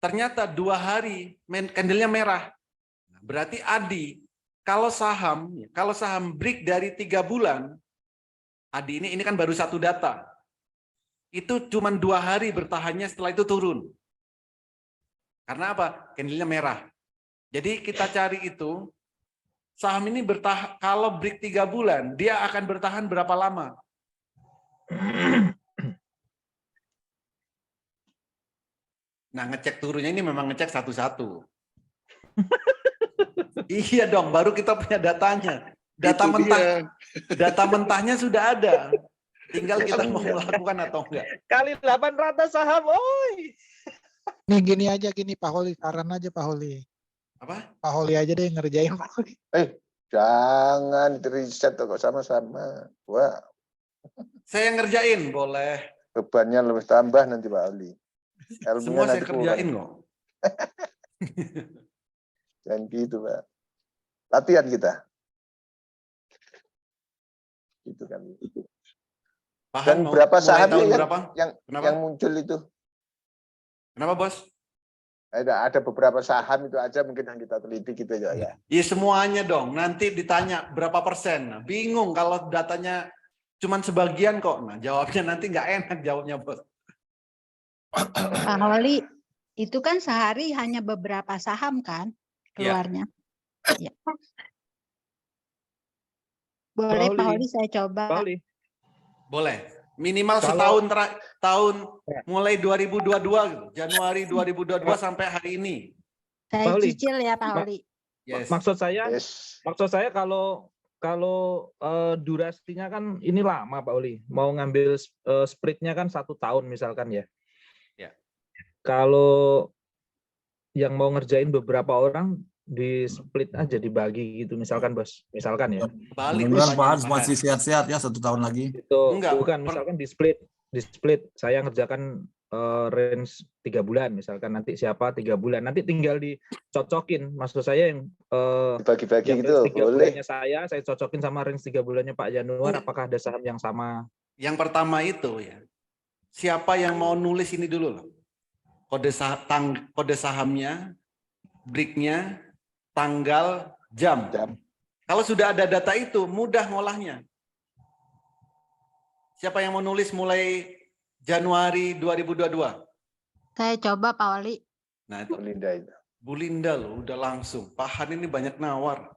[SPEAKER 1] Ternyata 2 hari candlenya merah. Berarti Adi kalau saham break dari 3 bulan, Adi ini kan baru satu data. Itu cuma 2 hari bertahannya, setelah itu turun. Karena apa? Candlenya merah. Jadi kita cari itu saham ini bertahan, kalau break 3 bulan, dia akan bertahan berapa lama? Nah, ngecek turunnya ini memang ngecek satu-satu. Iya dong, baru kita punya datanya. Data mentahnya sudah ada. Tinggal kita mau melakukan atau enggak.
[SPEAKER 9] Kali 800 saham, oi.
[SPEAKER 5] Nih gini aja gini Pak Holi, saran aja Pak Holi.
[SPEAKER 1] Apa?
[SPEAKER 5] Pak Holi aja deh ngerjain Pak Holi.
[SPEAKER 3] Jangan riset kok sama-sama. Wah,
[SPEAKER 1] Saya ngerjain, boleh.
[SPEAKER 3] bebannya lebih tambah nanti Pak Ali.
[SPEAKER 1] Semua saya kerjain kok.
[SPEAKER 3] Jangan gitu Pak. Latihan kita. Gitu kan.
[SPEAKER 1] Paham,
[SPEAKER 3] Dan
[SPEAKER 1] mau
[SPEAKER 3] berapa
[SPEAKER 1] mulai
[SPEAKER 3] saham
[SPEAKER 1] tahun
[SPEAKER 3] yang,
[SPEAKER 1] berapa? Kenapa?
[SPEAKER 3] yang muncul itu?
[SPEAKER 1] Kenapa, Bos?
[SPEAKER 3] Ada beberapa saham itu aja mungkin yang kita teliti gitu ya.
[SPEAKER 1] Iya semuanya dong. Nanti ditanya berapa persen. Nah, bingung kalau datanya cuman sebagian kok. Nah, jawabnya nanti nggak enak jawabnya, Bos.
[SPEAKER 11] Pak Holi, itu kan sehari hanya beberapa saham kan keluarnya? Ya. Boleh Pak Holi saya coba.
[SPEAKER 9] Pak Holi.
[SPEAKER 1] Boleh. Minimal
[SPEAKER 9] Kalau-
[SPEAKER 1] setahun tahun mulai 2022 gitu. Januari 2022 sampai hari ini.
[SPEAKER 11] Saya
[SPEAKER 9] Pak Holi.
[SPEAKER 11] cicil ya Pak Holi.
[SPEAKER 1] Yes.
[SPEAKER 9] Maksud saya
[SPEAKER 3] Yes.
[SPEAKER 9] kalau durasinya kan ini lama Pak Oli, mau ngambil spreadnya kan 1 tahun misalkan ya.
[SPEAKER 1] Ya.
[SPEAKER 9] Kalau yang mau ngerjain beberapa orang di split aja, dibagi gitu misalkan Bos, misalkan ya.
[SPEAKER 1] Balik
[SPEAKER 4] Mudah-mudahan Pak Hans
[SPEAKER 1] pertanyaan.
[SPEAKER 4] masih sehat-sehat ya 1 tahun lagi.
[SPEAKER 9] Itu
[SPEAKER 1] Enggak,
[SPEAKER 9] bukan misalkan di split saya ngerjakan range 3 bulan misalkan, nanti siapa 3 bulan, nanti tinggal dicocokin, maksud saya yang
[SPEAKER 3] Dibagi-bagi
[SPEAKER 9] yang
[SPEAKER 3] gitu,
[SPEAKER 9] range 3
[SPEAKER 3] boleh.
[SPEAKER 9] bulannya saya cocokin sama range 3 bulannya Pak Januar, apakah ada saham yang sama?
[SPEAKER 1] Yang pertama itu ya. Siapa yang mau nulis ini dulu loh. Kode sahamnya, breaknya, tanggal, jam. Kalau sudah ada data itu, mudah ngolahnya. Siapa yang mau nulis mulai Januari 2022?
[SPEAKER 11] Saya coba Pak Holi.
[SPEAKER 1] Nah, itu
[SPEAKER 3] Linda itu.
[SPEAKER 1] Bu Linda loh, udah langsung. Pak Han ini banyak nawar.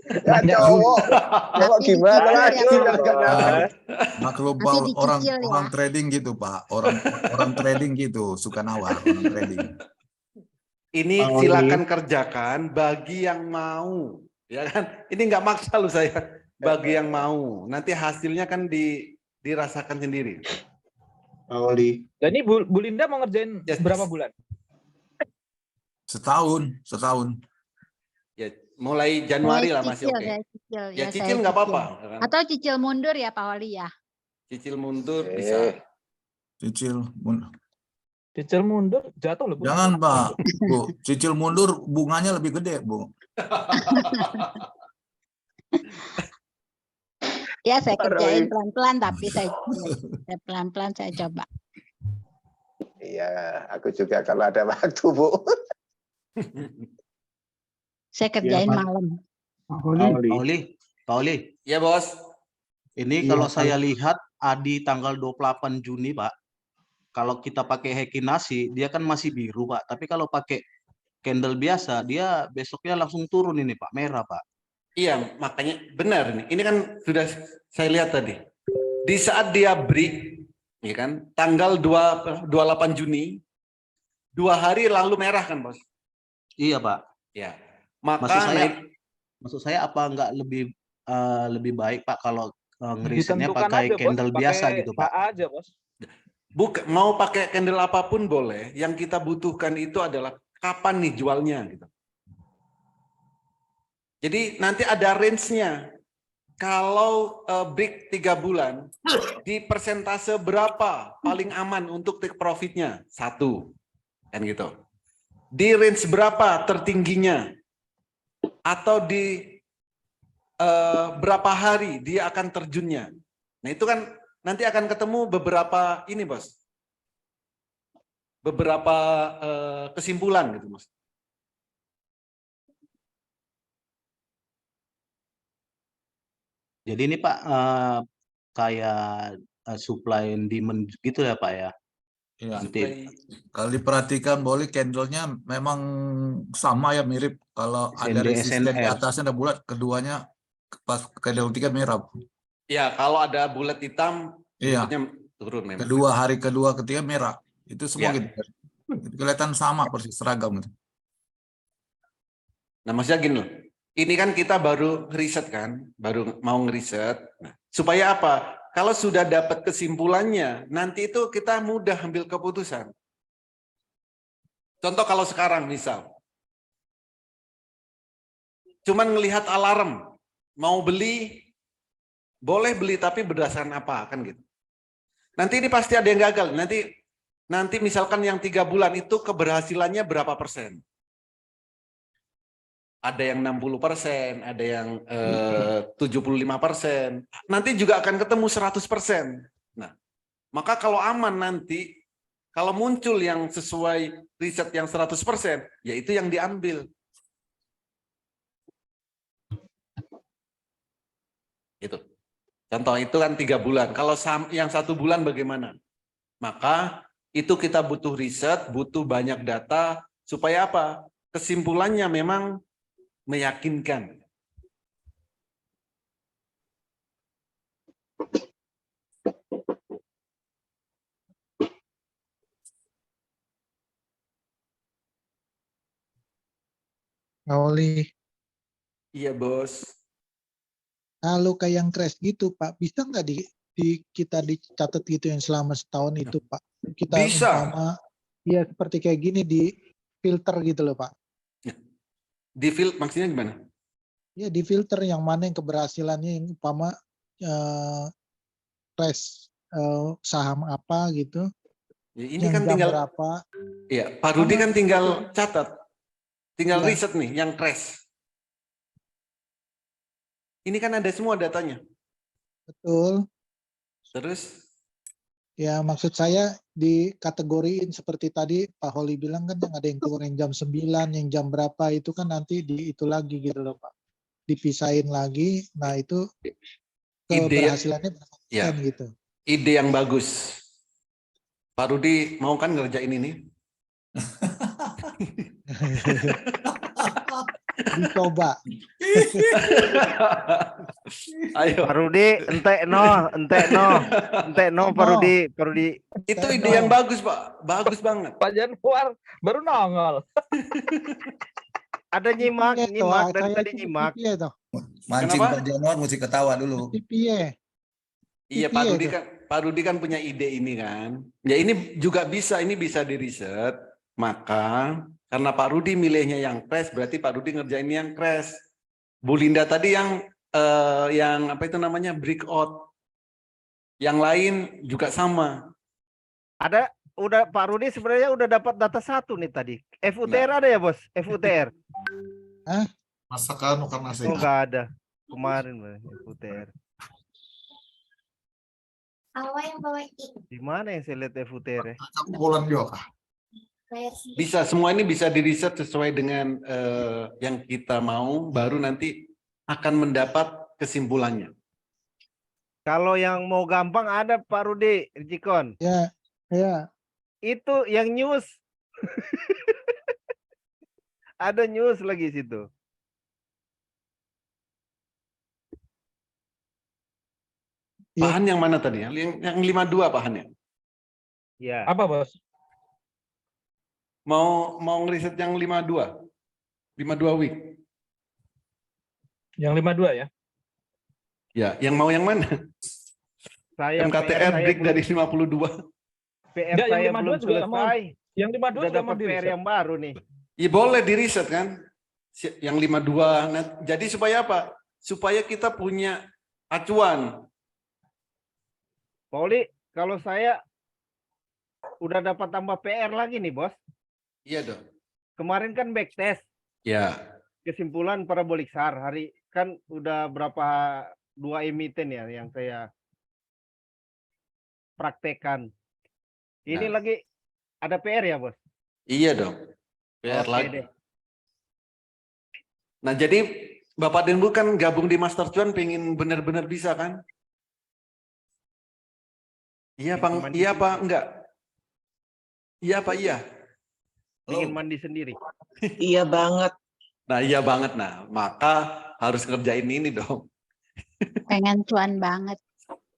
[SPEAKER 3] Ya cowok gimana
[SPEAKER 11] Tapi
[SPEAKER 3] lagi?
[SPEAKER 11] dicicil ya,
[SPEAKER 3] Nggak dapat.
[SPEAKER 4] Maklum
[SPEAKER 11] Masih
[SPEAKER 4] Pak,
[SPEAKER 11] dicicil ya.
[SPEAKER 4] orang trading gitu Pak, orang trading gitu suka nawar orang trading.
[SPEAKER 1] Ini
[SPEAKER 2] Pak Oli.
[SPEAKER 1] silakan kerjakan bagi yang mau, ya kan? Ini nggak maksa loh saya, bagi yang mau. Nanti hasilnya kan dirasakan sendiri.
[SPEAKER 2] Pak Oli.
[SPEAKER 9] Dan ini Bu Linda mau ngerjain
[SPEAKER 1] Yes.
[SPEAKER 9] berapa bulan?
[SPEAKER 4] Setahun.
[SPEAKER 1] Ya, mulai Januari lah masih oke.
[SPEAKER 11] Saya cicil,
[SPEAKER 1] Ya
[SPEAKER 11] saya
[SPEAKER 1] cicil nggak apa-apa. kan?
[SPEAKER 11] Atau cicil mundur ya Pak Holi ya.
[SPEAKER 1] Cicil mundur bisa.
[SPEAKER 9] Cicil mundur jatuh loh Bu.
[SPEAKER 4] Jangan Pak, Bu, cicil mundur bunganya lebih gede Bu.
[SPEAKER 11] Ya saya
[SPEAKER 3] Pak
[SPEAKER 11] kerjain
[SPEAKER 3] Roy.
[SPEAKER 11] pelan-pelan tapi saya pelan-pelan saya coba.
[SPEAKER 3] Iya, aku juga kalau ada waktu Bu.
[SPEAKER 11] Saya kerjain
[SPEAKER 2] Pak.
[SPEAKER 11] malam.
[SPEAKER 2] Pak Oli.
[SPEAKER 8] Pak Oli,
[SPEAKER 1] Ya bos.
[SPEAKER 8] ini
[SPEAKER 2] Iya,
[SPEAKER 8] kalau
[SPEAKER 2] Pak.
[SPEAKER 8] saya lihat Adi tanggal 28 Juni, Pak. Kalau kita pakai Hekinasi, dia kan masih biru, Pak. Tapi kalau pakai candle biasa, dia besoknya langsung turun ini, Pak. Merah, Pak.
[SPEAKER 1] Iya, makanya benar nih. Ini kan sudah saya lihat tadi. Di saat dia break, ya kan, tanggal 28 Juni, 2 hari lalu merah kan, Bos?
[SPEAKER 8] Iya, Pak.
[SPEAKER 1] Ya.
[SPEAKER 8] Maksud saya apa nggak lebih baik, Pak, kalau ngerisetnya
[SPEAKER 9] Ditentukan
[SPEAKER 8] pakai
[SPEAKER 9] aja, Bos.
[SPEAKER 8] candle biasa
[SPEAKER 9] Pakai
[SPEAKER 8] gitu, Pak.
[SPEAKER 9] HA aja, Bos.
[SPEAKER 1] mau pakai candle apapun boleh. Yang kita butuhkan itu adalah kapan nih jualnya gitu. Jadi nanti ada range-nya. Kalau break 3 bulan, di persentase berapa paling aman untuk take profit-nya? 1. Kan gitu. di range berapa tertingginya, atau di berapa hari dia akan terjunnya. Nah itu kan nanti akan ketemu beberapa ini bos, beberapa kesimpulan gitu mas.
[SPEAKER 8] Jadi ini Pak kayak supply and demand gitu ya Pak ya.
[SPEAKER 4] Iya.
[SPEAKER 8] Nanti
[SPEAKER 4] Kalau diperhatikan boleh candlenya memang sama ya, mirip. Kalau ada
[SPEAKER 8] SND,
[SPEAKER 4] resisten di
[SPEAKER 8] SNR.
[SPEAKER 4] atasnya ada bulat, keduanya pas candle 3 merah.
[SPEAKER 1] Ya kalau ada bulat hitam,
[SPEAKER 4] Iya.
[SPEAKER 1] berikutnya turun memang.
[SPEAKER 4] Kedua, hari kedua, ketiga merah. Itu semua
[SPEAKER 1] Ya.
[SPEAKER 4] gitu. Itu kelihatan sama persis, seragam gitu.
[SPEAKER 1] Nah maksudnya gini loh, ini kan kita baru riset kan, baru mau ngeriset. Nah, supaya apa? Kalau sudah dapat kesimpulannya, nanti itu kita mudah ambil keputusan. Contoh kalau sekarang misal, cuman ngelihat alarm, mau beli, boleh beli tapi berdasarkan apa kan gitu. Nanti ini pasti ada yang gagal. Nanti misalkan yang 3 bulan itu keberhasilannya berapa persen? Ada yang 60%, ada yang 75%. Nanti juga akan ketemu 100%. Nah, maka kalau aman nanti, kalau muncul yang sesuai riset yang 100%, ya itu yang diambil. Itu. Contoh itu kan 3 bulan. Kalau yang 1 bulan bagaimana? Maka itu kita butuh riset, butuh banyak data, supaya apa? Kesimpulannya memang meyakinkan.
[SPEAKER 5] Oli,
[SPEAKER 1] Iya bos.
[SPEAKER 5] kalau kayak yang crash gitu Pak, bisa nggak kita dicatat gitu yang selama setahun itu Pak? Kita
[SPEAKER 1] Bisa.
[SPEAKER 5] umpama, ya seperti kayak gini di filter gitu loh Pak.
[SPEAKER 1] Di field maksudnya gimana?
[SPEAKER 5] Ya di filter yang mana yang keberhasilannya yang umpama crash saham apa gitu.
[SPEAKER 1] Ya, ini
[SPEAKER 5] yang
[SPEAKER 1] kan
[SPEAKER 5] jam
[SPEAKER 1] tinggal
[SPEAKER 5] berapa.
[SPEAKER 1] Iya, Pak Rudi kan tinggal catat. Tinggal
[SPEAKER 5] Ya.
[SPEAKER 1] riset nih yang crash. Ini kan ada semua datanya.
[SPEAKER 5] Betul.
[SPEAKER 1] Terus
[SPEAKER 5] Ya maksud saya dikategoriin seperti tadi Pak Holi bilang kan yang ada yang keluar yang jam 9, yang jam berapa itu kan nanti itu lagi gitu loh Pak. Dipisahin lagi, nah itu keberhasilannya berapa persen gitu.
[SPEAKER 1] Ide yang bagus. Pak Rudi mau kan ngerjain ini?
[SPEAKER 5] Dicoba.
[SPEAKER 1] Ayo.
[SPEAKER 12] Pak Rudi, entek no Pak Rudi.
[SPEAKER 1] Itu ide yang bagus Pak, bagus banget.
[SPEAKER 9] Pak Januar baru nongol.
[SPEAKER 12] Ada nyimak dari tadi nyimak.
[SPEAKER 4] Mancing Pak Januar mesti ketawa dulu.
[SPEAKER 1] Iya Pak Rudi kan punya ide ini kan. Ya ini juga bisa, ini bisa diriset. Maka karena Pak Rudi milihnya yang crash, berarti Pak Rudi ngerjain yang crash. Bu Linda tadi yang apa itu namanya breakout. Yang lain juga sama.
[SPEAKER 12] Udah Pak Rudi sebenarnya udah dapat data 1 nih tadi. FUTR ada ya bos? FUTR.
[SPEAKER 5] Hah?
[SPEAKER 4] Masakan bukan nasi.
[SPEAKER 12] Oh nggak ada. Kemarin FUTR. Di mana yang saya lihat FUTR?
[SPEAKER 4] Bulan juga.
[SPEAKER 1] Bisa, semua ini bisa diriset sesuai dengan yang kita mau, baru nanti akan mendapat kesimpulannya.
[SPEAKER 12] Kalau yang mau gampang ada Pak Rudi, Jikon.
[SPEAKER 5] Ya, ya.
[SPEAKER 12] Itu yang news. Ada news lagi situ.
[SPEAKER 1] Pahan yang mana tadi? Yang 52 pahannya?
[SPEAKER 12] Ya.
[SPEAKER 9] Apa bos?
[SPEAKER 1] Mau ngeriset yang 52? 52 week?
[SPEAKER 9] Yang 52 ya?
[SPEAKER 1] Ya, yang mau yang mana?
[SPEAKER 12] Saya
[SPEAKER 1] MKTR break dari 52.
[SPEAKER 12] PR
[SPEAKER 9] Enggak,
[SPEAKER 12] saya
[SPEAKER 9] yang 52
[SPEAKER 12] belum
[SPEAKER 9] juga mau.
[SPEAKER 12] selesai.
[SPEAKER 9] Yang 52
[SPEAKER 12] Udah
[SPEAKER 9] juga
[SPEAKER 12] dapat
[SPEAKER 9] mau
[SPEAKER 12] PR
[SPEAKER 9] diriset.
[SPEAKER 12] yang baru nih.
[SPEAKER 1] Ya boleh diriset kan? Yang 52. Nah, jadi supaya apa? Supaya kita punya acuan.
[SPEAKER 12] Pauli, kalau saya udah dapat tambah PR lagi nih bos.
[SPEAKER 1] Iya dong.
[SPEAKER 12] kemarin kan backtest
[SPEAKER 1] Ya.
[SPEAKER 12] kesimpulan parabolik SAR hari kan udah berapa 2 emiten ya yang saya praktekkan. Ini
[SPEAKER 1] Nah.
[SPEAKER 12] lagi ada PR ya, Bos?
[SPEAKER 1] Iya dong. PR
[SPEAKER 12] Oke
[SPEAKER 1] lagi.
[SPEAKER 12] deh.
[SPEAKER 1] Nah, jadi Bapak Denbu kan gabung di Master Cuan pengen benar-benar bisa kan? Iya, Bang. Iya, Pak. Enggak. Iya, Pak. Iya.
[SPEAKER 12] Ingin mandi sendiri.
[SPEAKER 13] Iya banget.
[SPEAKER 1] Nah, iya banget. Nah, maka harus ngerjain ini dong.
[SPEAKER 11] Pengen cuan banget.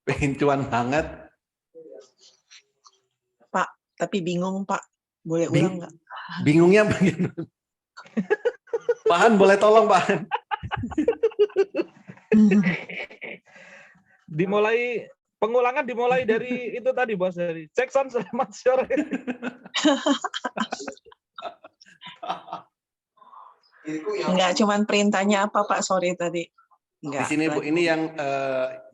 [SPEAKER 1] Pengen cuan banget.
[SPEAKER 13] Pak, tapi bingung Pak. Boleh ulang nggak?
[SPEAKER 1] Bingungnya bagaimana? Pak Han, boleh tolong Pak Han?
[SPEAKER 9] Pengulangan dimulai dari itu tadi, Bos, dari Jackson selamat sore.
[SPEAKER 13] Enggak, cuman perintahnya apa Pak sore tadi? Enggak.
[SPEAKER 1] Di sini Bu, ini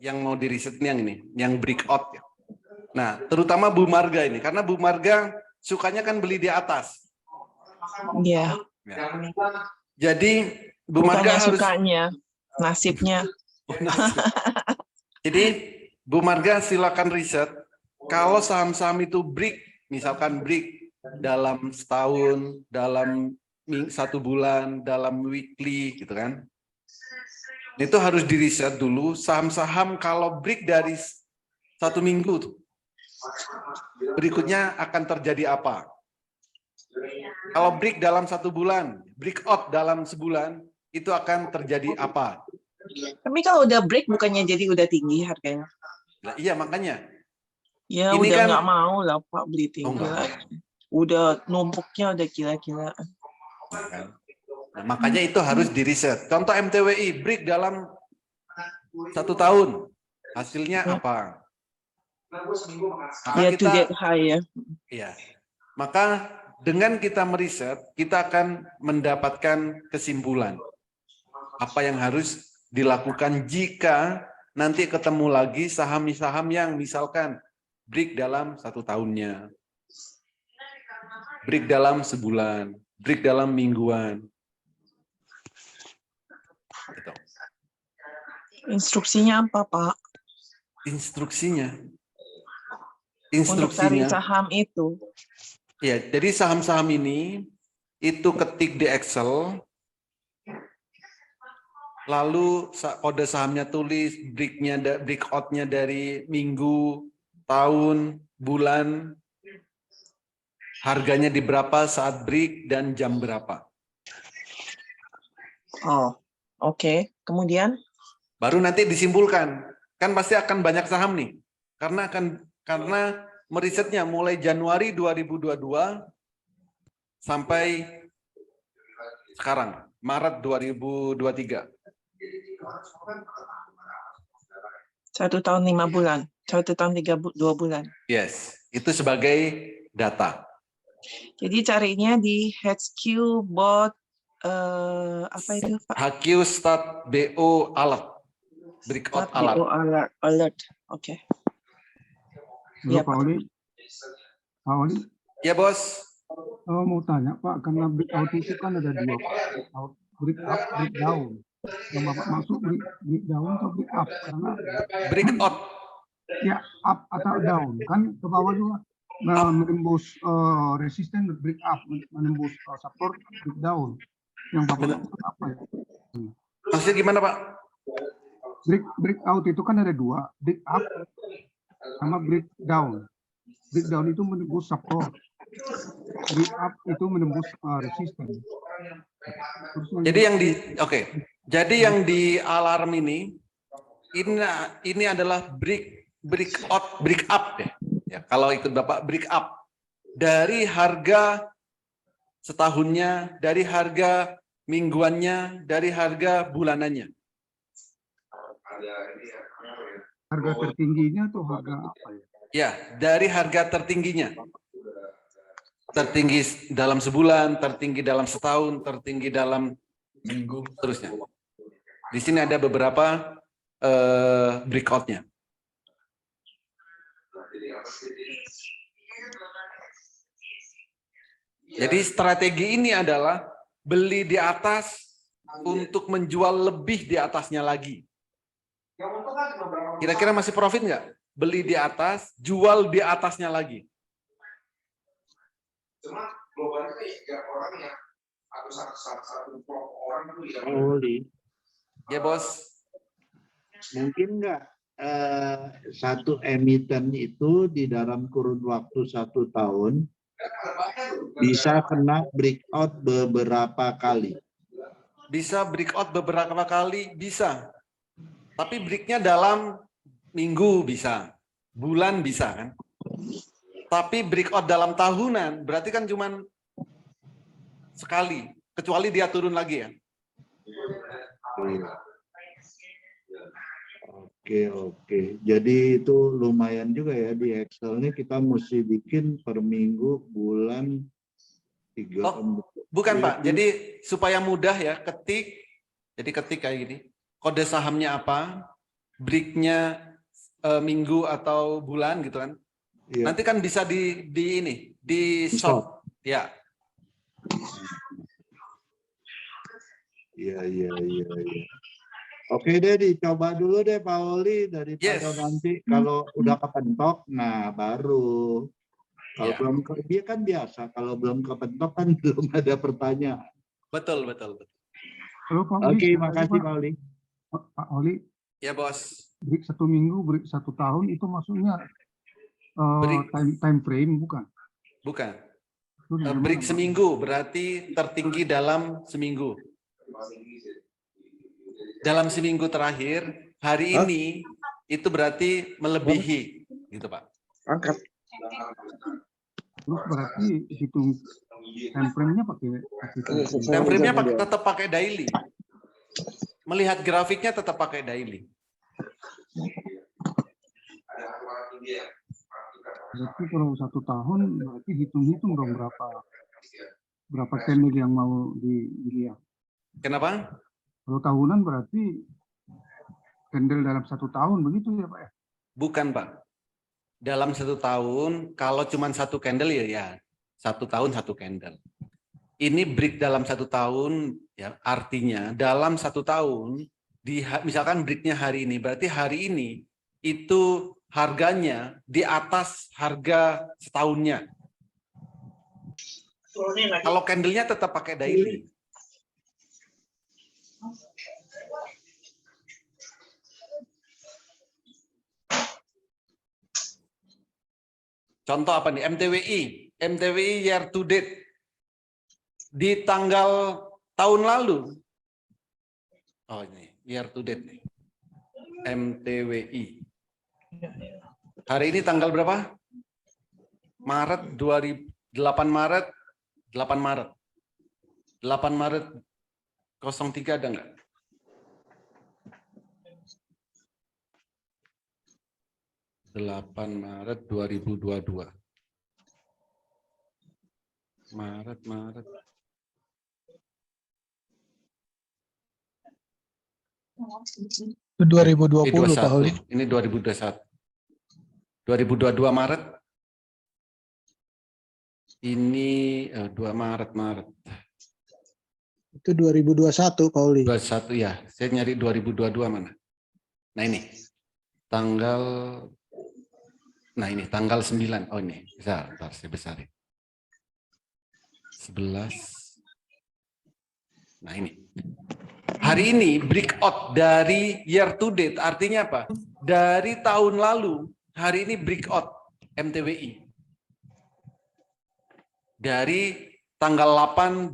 [SPEAKER 1] yang mau diriset ini yang breakout ya. Nah, terutama Bu Marga ini, karena Bu Marga sukanya kan beli di atas.
[SPEAKER 13] Iya.
[SPEAKER 1] Ya. Jadi Bu Marga
[SPEAKER 13] Bukannya
[SPEAKER 1] harus
[SPEAKER 13] sukanya, nasibnya.
[SPEAKER 1] Jadi Bu Marga silakan riset. Kalau saham-saham itu break, misalkan break dalam setahun, dalam 1 bulan, dalam weekly, gitu kan? Itu harus diriset dulu. Saham-saham kalau break dari 1 minggu tuh, berikutnya akan terjadi apa? Kalau break dalam 1 bulan, breakout dalam sebulan, itu akan terjadi apa?
[SPEAKER 13] Tapi kalau udah break bukannya jadi udah tinggi harganya?
[SPEAKER 1] Nah, iya makanya.
[SPEAKER 13] Ya
[SPEAKER 1] Ini
[SPEAKER 13] udah
[SPEAKER 1] kan-
[SPEAKER 13] nggak mau lah Pak beli tinggi
[SPEAKER 1] enggak.
[SPEAKER 13] lagi. Udah numpuknya udah gila-gila.
[SPEAKER 1] Nah, makanya itu harus diriset. Contoh MTWI break dalam 1 tahun, hasilnya apa? Maka
[SPEAKER 13] Ya to
[SPEAKER 1] kita,
[SPEAKER 13] get high ya.
[SPEAKER 1] iya. Maka dengan kita meriset, kita akan mendapatkan kesimpulan apa yang harus dilakukan jika nanti ketemu lagi saham-saham yang misalkan break dalam 1 tahunnya, break dalam sebulan, break dalam mingguan. Gitu.
[SPEAKER 13] Instruksinya apa Pak?
[SPEAKER 1] Instruksinya.
[SPEAKER 13] Untuk cari
[SPEAKER 1] Instruksinya.
[SPEAKER 13] saham itu.
[SPEAKER 1] Ya, jadi saham-saham ini itu ketik di Excel, lalu kode sahamnya tulis, breakout-nya dari minggu, tahun, bulan, harganya di berapa saat break dan jam berapa.
[SPEAKER 13] Oh, oke. Kemudian?
[SPEAKER 1] Baru nanti disimpulkan. Kan pasti akan banyak saham nih. Karena merisetnya mulai Januari 2022 sampai sekarang, Maret 2023.
[SPEAKER 13] 1 tahun 5 bulan. 1 tahun 2 bulan.
[SPEAKER 1] Yes, itu sebagai data.
[SPEAKER 13] Jadi carinya di HQ bot apa itu Pak?
[SPEAKER 1] HQ Stat BO Alert. Breakout Alert.
[SPEAKER 13] BO alert. Oke.
[SPEAKER 14] Halo
[SPEAKER 13] Iya,
[SPEAKER 14] Pak
[SPEAKER 13] Pak.
[SPEAKER 14] Oli. Pak Oli,
[SPEAKER 1] Ya, Bos.
[SPEAKER 14] mau tanya Pak, karena breakout itu kan ada 2 Pak. Break up, break down. Yang Bapak maksud break down atau break up? Karena
[SPEAKER 1] Breakout.
[SPEAKER 14] ya up atau down kan ke bawah juga menembus resisten break up, menembus support break down. Yang Bapak maksud apa ya?
[SPEAKER 1] Maksudnya gimana, Pak?
[SPEAKER 14] Breakout itu kan ada 2, break up sama break down. Break down itu menembus support. Break up itu menembus resisten.
[SPEAKER 1] Jadi yang Jadi yang di alarm ini adalah break up deh. Ya, kalau ikut Bapak break up dari harga setahunnya, dari harga mingguannya, dari harga bulanannya.
[SPEAKER 14] Harga tertingginya atau harga apa ya?
[SPEAKER 1] Ya, dari harga tertingginya. Tertinggi dalam sebulan, tertinggi dalam setahun, tertinggi dalam minggu, terusnya. Di sini ada beberapa breakout-nya. Jadi strategi ini adalah beli di atas untuk menjual lebih di atasnya lagi. Kira-kira masih profit nggak? Beli di atas, jual di atasnya lagi.
[SPEAKER 15] Cuma globalnya ya orang yang atau satu kelompok orang itu yang
[SPEAKER 1] Ya bos.
[SPEAKER 2] Mungkin nggak satu emiten itu di dalam kurun waktu 1 tahun bisa kena breakout beberapa kali.
[SPEAKER 1] Bisa breakout beberapa kali, bisa. Tapi breaknya dalam minggu bisa, bulan bisa kan. Tapi breakout dalam tahunan berarti kan cuman sekali, kecuali dia turun lagi ya.
[SPEAKER 2] Oke. Jadi itu lumayan juga ya di Excel ini kita mesti bikin per minggu, bulan, 3.
[SPEAKER 1] Bukan Pak, jadi supaya mudah ya, jadi ketik kayak gini, kode sahamnya apa, breaknya minggu atau bulan gitu kan.
[SPEAKER 2] Iya.
[SPEAKER 1] Nanti kan bisa di shop. Ya.
[SPEAKER 2] Iya. Oke deh, dicoba dulu deh Pak Oli daripada nanti kalau udah kepentok, nah baru. Kalau belum dia kan biasa, kalau belum kepentok kan belum ada pertanyaan.
[SPEAKER 1] Betul.
[SPEAKER 14] Halo Pak Oli.
[SPEAKER 2] Oke, makasih Pak Oli.
[SPEAKER 14] Pak Oli.
[SPEAKER 1] Ya bos.
[SPEAKER 14] Break 1 minggu, break 1 tahun itu maksudnya time frame bukan?
[SPEAKER 1] Bukan. Break seminggu berarti tertinggi dalam seminggu. Dalam seminggu terakhir, hari ini itu berarti melebihi, gitu Pak.
[SPEAKER 14] Angkat. Terus berarti hitung time frame-nya pakai
[SPEAKER 1] Time frame-nya tetap pakai daily. Melihat grafiknya tetap pakai daily.
[SPEAKER 14] Berarti kalau 1 tahun berarti hitung-hitung dong berapa candle yang mau dilihat.
[SPEAKER 1] Kenapa?
[SPEAKER 14] Kalau tahunan berarti candle dalam 1 tahun begitu ya Pak ya?
[SPEAKER 1] Bukan Pak. Dalam 1 tahun, kalau cuma 1 candle ya 1 tahun 1 candle. Ini break dalam 1 tahun, ya artinya dalam 1 tahun, misalkan breaknya hari ini, berarti hari ini itu harganya di atas harga setahunnya. Kalau candlenya tetap pakai daily. Contoh apa nih? MTWI year to date di tanggal tahun lalu. Oh ini year to date nih. MTWI. Hari ini tanggal berapa? Maret 8 Maret 03 ada nggak? Maret 2022. Maret.
[SPEAKER 5] 2020 Pak Oli.
[SPEAKER 1] Ini 2021. 2022 Maret. Ini 2 Maret.
[SPEAKER 5] Itu 2021 Pak Oli.
[SPEAKER 1] 21 ya. Saya nyari 2022 mana? Nah ini. Tanggal 9. Oh ini. Bisa, saya besarin. 11. Nah ini. Hari ini breakout dari year to date artinya apa? Dari tahun lalu, hari ini breakout MTWI. Dari tanggal 8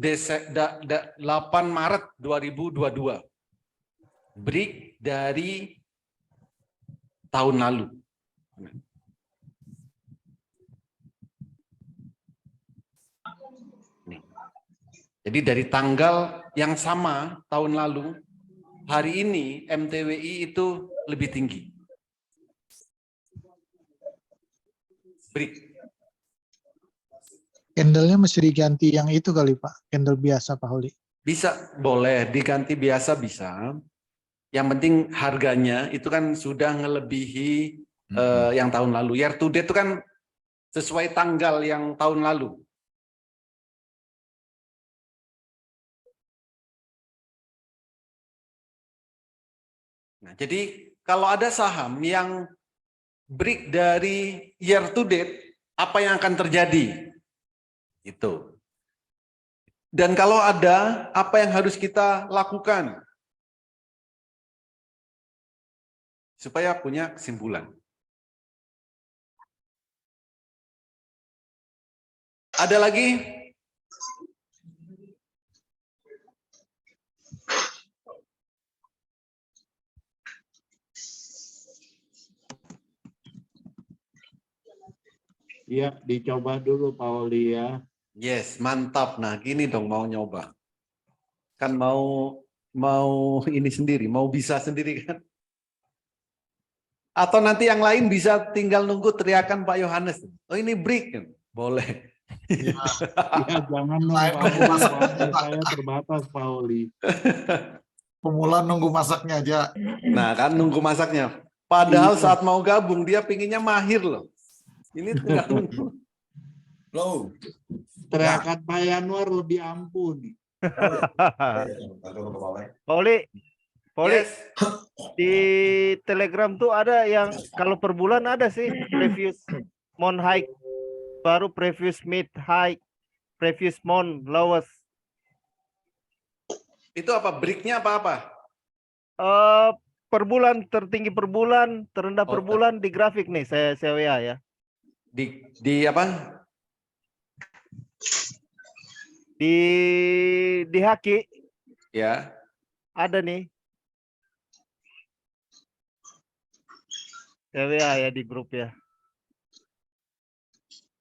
[SPEAKER 1] Maret 2022. Break dari tahun lalu. Jadi dari tanggal yang sama tahun lalu, hari ini MTWI itu lebih tinggi. Break.
[SPEAKER 5] Candle-nya mesti diganti yang itu kali Pak, candle biasa Pak Oli.
[SPEAKER 1] Bisa, boleh diganti biasa bisa. Yang penting harganya itu kan sudah ngelebihi yang tahun lalu. Year to date itu kan sesuai tanggal yang tahun lalu. Nah, jadi kalau ada saham yang break dari year to date, apa yang akan terjadi? Itu. Dan kalau ada, apa yang harus kita lakukan? Supaya punya kesimpulan. Ada lagi?
[SPEAKER 2] Iya, dicoba dulu Pak Oli ya.
[SPEAKER 1] Yes, mantap. Nah, gini dong mau nyoba. Kan mau ini sendiri, mau bisa sendiri kan? Atau nanti yang lain bisa tinggal nunggu teriakan Pak Yohanes. Oh ini break kan? Boleh.
[SPEAKER 2] Ya, jangan nunggu waktu saya terbatas Pak Oli.
[SPEAKER 4] Pemula nunggu masaknya aja.
[SPEAKER 1] Nah kan nunggu masaknya. Padahal
[SPEAKER 2] Iya.
[SPEAKER 1] saat mau gabung dia pinginnya mahir loh. Ini tinggal nunggu.
[SPEAKER 4] Loh.
[SPEAKER 2] Teriakan Pak Yanwar lebih ampun.
[SPEAKER 12] Pauli,
[SPEAKER 1] Yes.
[SPEAKER 12] di Telegram tuh ada yang kalau per bulan ada sih previous month high, baru previous mid high, previous month lowest.
[SPEAKER 1] Itu apa? Breaknya apa-apa?
[SPEAKER 12] Per bulan tertinggi per bulan, terendah per bulan di grafik nih saya WA ya.
[SPEAKER 1] Di apa?
[SPEAKER 12] Di Haki
[SPEAKER 1] Ya.
[SPEAKER 12] ada nih. Saya WA ya di grup ya.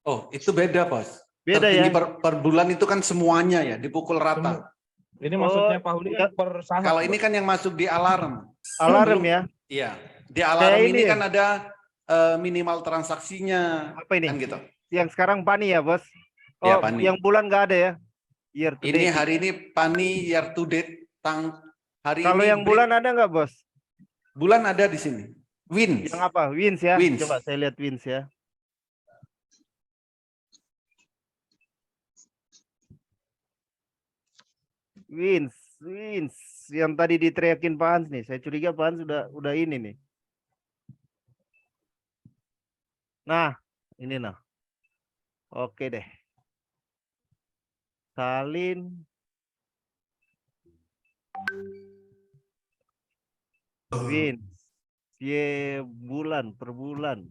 [SPEAKER 1] Oh, itu beda, Bos.
[SPEAKER 12] Beda
[SPEAKER 1] Tertinggi
[SPEAKER 12] ya?
[SPEAKER 1] per bulan itu kan semuanya ya, dipukul rata.
[SPEAKER 9] Ini maksudnya Pak Huli kan per saham.
[SPEAKER 1] Kalau ini kan yang masuk di alarm.
[SPEAKER 12] Alarm ya?
[SPEAKER 1] Iya. Di alarm
[SPEAKER 12] Kayak
[SPEAKER 1] ini
[SPEAKER 12] ini
[SPEAKER 1] kan ada minimal transaksinya.
[SPEAKER 12] Apa ini?
[SPEAKER 1] Kan gitu.
[SPEAKER 12] Yang sekarang Pani ya, Bos? Oh,
[SPEAKER 1] Ya, Pani.
[SPEAKER 12] yang bulan nggak ada ya? Year to
[SPEAKER 1] Ini
[SPEAKER 12] date.
[SPEAKER 1] hari ini Pani year to date hari
[SPEAKER 12] Kalau
[SPEAKER 1] ini.
[SPEAKER 12] yang bulan ada nggak, Bos?
[SPEAKER 1] Bulan ada di sini. Wins.
[SPEAKER 12] Yang apa? Wins ya?
[SPEAKER 1] Wins.
[SPEAKER 12] Coba saya lihat wins ya. Wins. Yang tadi diteriakin Pak Hans nih. Saya curiga Pak Hans udah ini nih. Nah, ini nah. Oke deh. Salin. Wins. Bulan per bulan.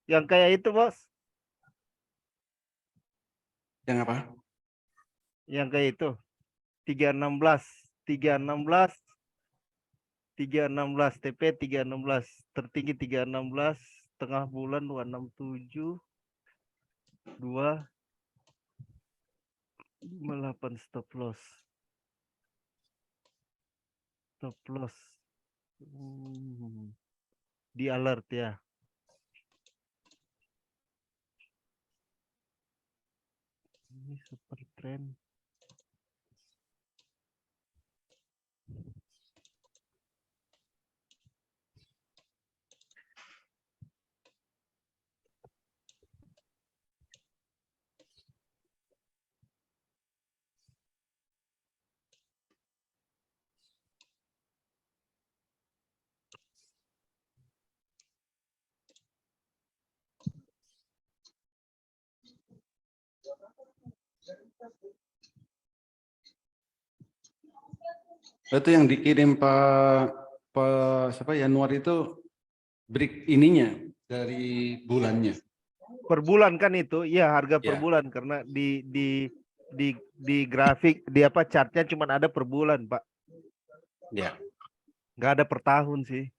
[SPEAKER 12] Yang kayak itu, Bos.
[SPEAKER 1] Yang apa?
[SPEAKER 12] Yang kayak itu. 316, 316, 316 TP 316, tertinggi 316, tengah bulan 267, 258 stop loss. Stop loss. Di alert ya. Ini super trend.
[SPEAKER 1] Itu yang dikirim Pak siapa Januar itu break ininya dari bulannya.
[SPEAKER 12] Per bulan kan itu, ya harga per
[SPEAKER 1] Ya.
[SPEAKER 12] bulan karena di grafik di apa chartnya cuma ada per bulan, Pak.
[SPEAKER 1] Ya.
[SPEAKER 12] Nggak ada per tahun sih.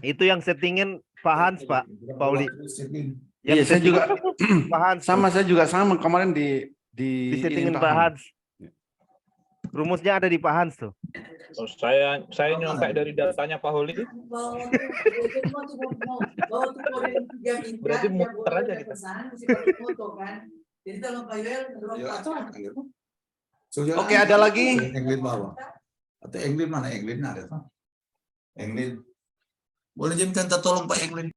[SPEAKER 12] Itu yang settingin Pak Hans, Pak Pauli.
[SPEAKER 1] Iya, saya juga
[SPEAKER 12] Pak Hans.
[SPEAKER 1] saya juga sama kemarin di
[SPEAKER 12] Disettingin
[SPEAKER 1] ini
[SPEAKER 12] Pak Hans. Rumusnya ada di Pak Hans tuh.
[SPEAKER 9] Oh, saya nyontek dari datanya Pak Huli. Berarti muter aja kita.
[SPEAKER 1] Oke, ada lagi?
[SPEAKER 4] Englid bawah. Atau Englid mana? Englid ada tuh. Englid. Boleh minta tolong Pak Englid.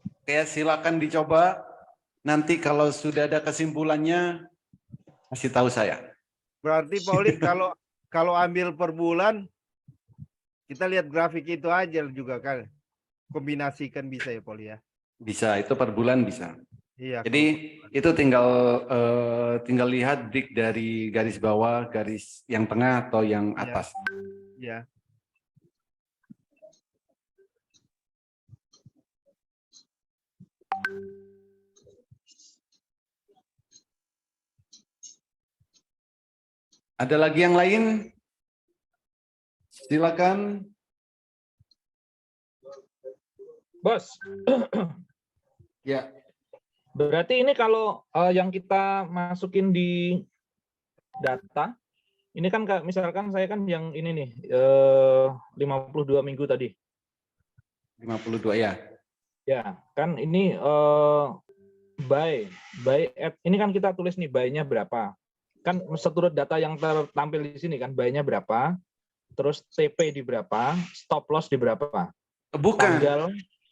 [SPEAKER 1] Oke, silakan dicoba. Nanti kalau sudah ada kesimpulannya, kasih tahu saya.
[SPEAKER 12] Berarti Pak Oli kalau ambil per bulan, kita lihat grafik itu aja juga kan. Kombinasikan bisa ya Pak Oli ya.
[SPEAKER 1] Bisa, itu per bulan bisa.
[SPEAKER 12] Iya.
[SPEAKER 1] Jadi itu tinggal lihat break dari garis bawah, garis yang tengah atau yang atas.
[SPEAKER 12] Ya.
[SPEAKER 1] Ada lagi yang lain? Silakan.
[SPEAKER 9] Bos.
[SPEAKER 1] Ya.
[SPEAKER 9] Berarti ini kalau yang kita masukin di data, ini kan misalkan saya kan yang ini nih 52 minggu tadi.
[SPEAKER 1] 52 ya.
[SPEAKER 9] Ya, kan ini buy at, ini kan kita tulis nih buy-nya berapa. Kan seturut data yang tertampil di sini kan buy-nya berapa, terus TP di berapa, stop loss di berapa.
[SPEAKER 1] Bukan.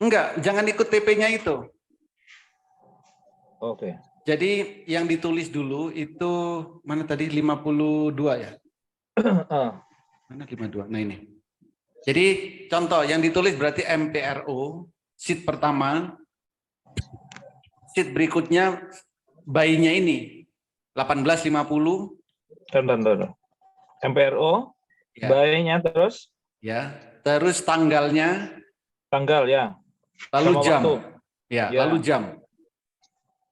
[SPEAKER 1] Enggak, jangan ikut TP-nya itu.
[SPEAKER 9] Oke.
[SPEAKER 1] Jadi yang ditulis dulu itu mana tadi 52 ya? Mana 52? Nah ini. Jadi contoh yang ditulis berarti MPRO, sheet pertama, sheet berikutnya buy-nya ini 1850.
[SPEAKER 9] MPRO,
[SPEAKER 1] ya.
[SPEAKER 9] buy-nya terus?
[SPEAKER 1] Ya, terus tanggalnya.
[SPEAKER 9] Tanggal ya.
[SPEAKER 1] Lalu
[SPEAKER 9] sama
[SPEAKER 1] jam.
[SPEAKER 9] waktu.
[SPEAKER 1] Ya, lalu jam.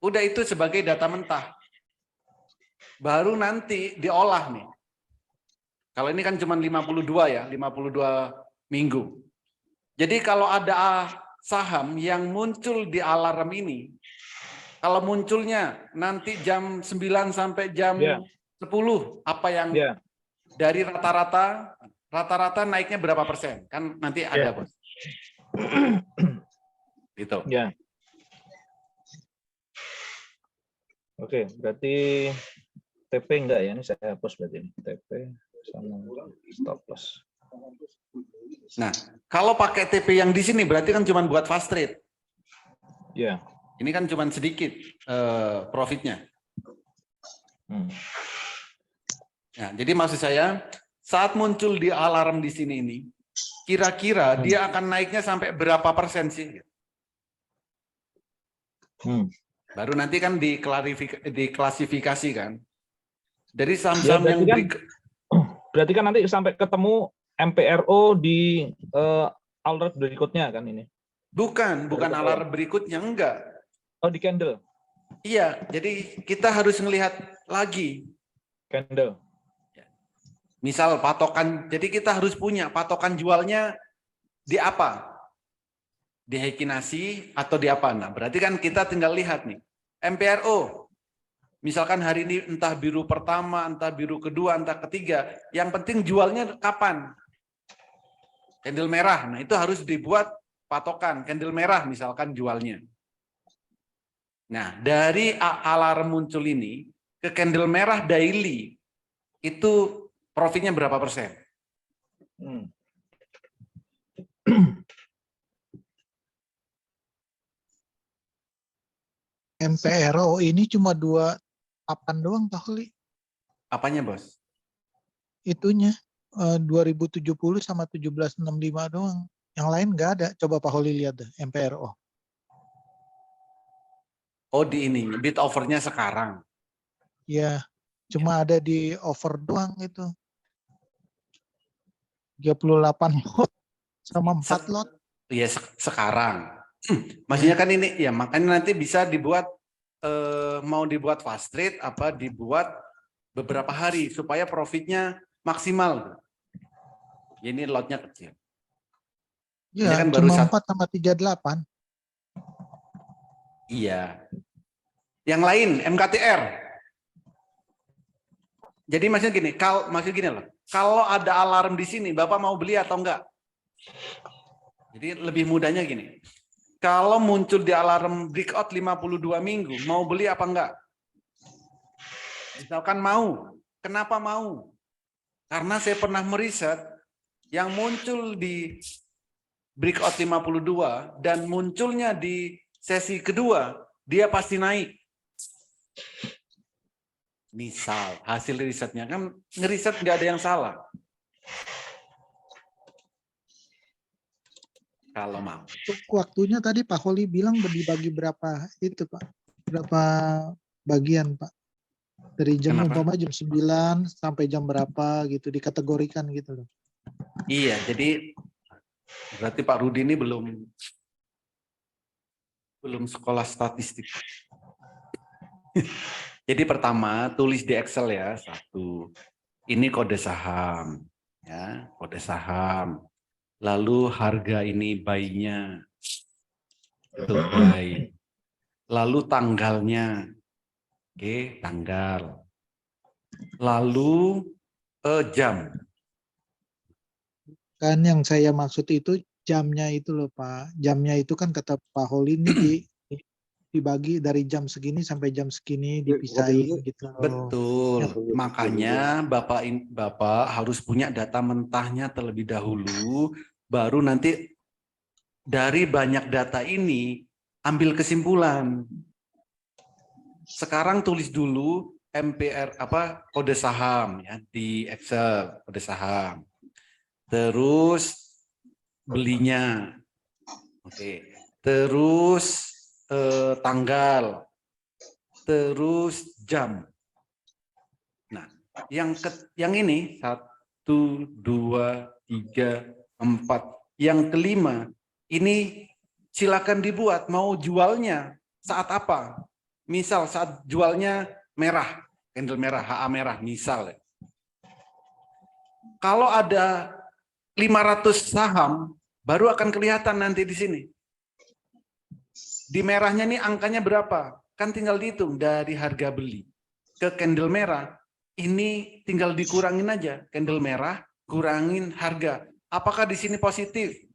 [SPEAKER 1] Udah itu sebagai data mentah. Baru nanti diolah nih. Kalau ini kan cuma 52 ya, 52 minggu. Jadi kalau ada saham yang muncul di alarm ini, kalau munculnya nanti jam 9 sampai jam 10, apa yang dari rata-rata naiknya berapa persen? Kan nanti ada, Bos. Gitu.
[SPEAKER 9] Ya. Oke, berarti TP enggak ya? Ini saya hapus berarti ini. TP sama stop loss.
[SPEAKER 1] Nah, kalau pakai TP yang di sini berarti kan cuma buat fast trade.
[SPEAKER 9] Ya.
[SPEAKER 1] Ini kan cuma sedikit profitnya. Nah, jadi maksud saya saat muncul di alarm di sini ini, kira-kira dia akan naiknya sampai berapa persen sih? Baru nanti kan diklasifikasi kan. Dari saham-saham yang
[SPEAKER 9] berarti kan nanti sampai ketemu MPRO di alert berikutnya kan ini? Bukan
[SPEAKER 1] alarm berikutnya, enggak.
[SPEAKER 9] Oh, di candle.
[SPEAKER 1] Iya, jadi kita harus melihat lagi.
[SPEAKER 9] Candle.
[SPEAKER 1] Misal patokan, jadi kita harus punya patokan jualnya di apa? Di Heikinasi atau di apa? Nah, berarti kan kita tinggal lihat nih. MPRO, misalkan hari ini entah biru pertama, entah biru kedua, entah ketiga. Yang penting jualnya kapan? Candle merah. Nah, itu harus dibuat patokan. Candle merah misalkan jualnya. Nah, dari alarm muncul ini ke candle merah daily, itu profitnya berapa persen?
[SPEAKER 5] MPRO ini cuma 28 doang Pak Holi.
[SPEAKER 1] Apanya, Bos?
[SPEAKER 5] Itunya 2070 sama 1765 doang. Yang lain nggak ada. Coba Pak Holi lihat deh MPRO.
[SPEAKER 1] Oh, di ini bid overnya sekarang.
[SPEAKER 5] Ya, cuma ada di over doang itu. 38 lot sama 4 lot.
[SPEAKER 1] Iya, sekarang. Maksudnya kan ini ya, makanya nanti bisa dibuat mau dibuat fast trade apa dibuat beberapa hari supaya profitnya maksimal. Ini lotnya kecil.
[SPEAKER 5] Ya,
[SPEAKER 1] kan
[SPEAKER 5] cuma
[SPEAKER 1] baru
[SPEAKER 5] 4 sama 38.
[SPEAKER 1] Iya. Yang lain MKTR. Jadi maksudnya gini, loh. Kalau ada alarm di sini, Bapak mau beli atau enggak? Jadi lebih mudahnya gini. Kalau muncul di alarm breakout 52 minggu, mau beli apa enggak? Misalkan mau. Kenapa mau? Karena saya pernah meriset yang muncul di breakout 52 dan munculnya di sesi kedua, dia pasti naik. Misal, hasil risetnya kan ngeriset nggak ada yang salah. Kalau mau.
[SPEAKER 5] Waktunya tadi Pak Holi bilang dibagi berapa itu Pak? Berapa bagian Pak? Dari jam umpama jam 9 sampai jam berapa gitu dikategorikan gitu loh.
[SPEAKER 1] Iya, jadi berarti Pak Rudi ini belum sekolah statistik. Jadi pertama tulis di Excel ya, 1. Ini kode saham, ya, kode saham. Lalu harga ini buy-nya, itu buy. Lalu tanggalnya, oke, tanggal. Lalu jam.
[SPEAKER 5] Kan yang saya maksud itu jamnya itu loh Pak. Jamnya itu kan kata Pak Holi ini dibagi dari jam segini sampai jam segini dipisahin gitu.
[SPEAKER 1] Betul. Makanya Bapak harus punya data mentahnya terlebih dahulu, baru nanti dari banyak data ini ambil kesimpulan. Sekarang tulis dulu MPR kode saham ya di Excel, kode saham. Terus belinya. Oke. Terus tanggal, terus jam. Nah, yang ini 1, 2, 3, 4. Yang kelima, ini silakan dibuat mau jualnya saat apa. Misal saat jualnya merah, candle merah, HA merah, misal. Kalau ada 500 saham, baru akan kelihatan nanti di sini. Di merahnya nih angkanya berapa? Kan tinggal dihitung dari harga beli ke candle merah. Ini tinggal dikurangin aja. Candle merah, kurangin harga. Apakah di sini positif?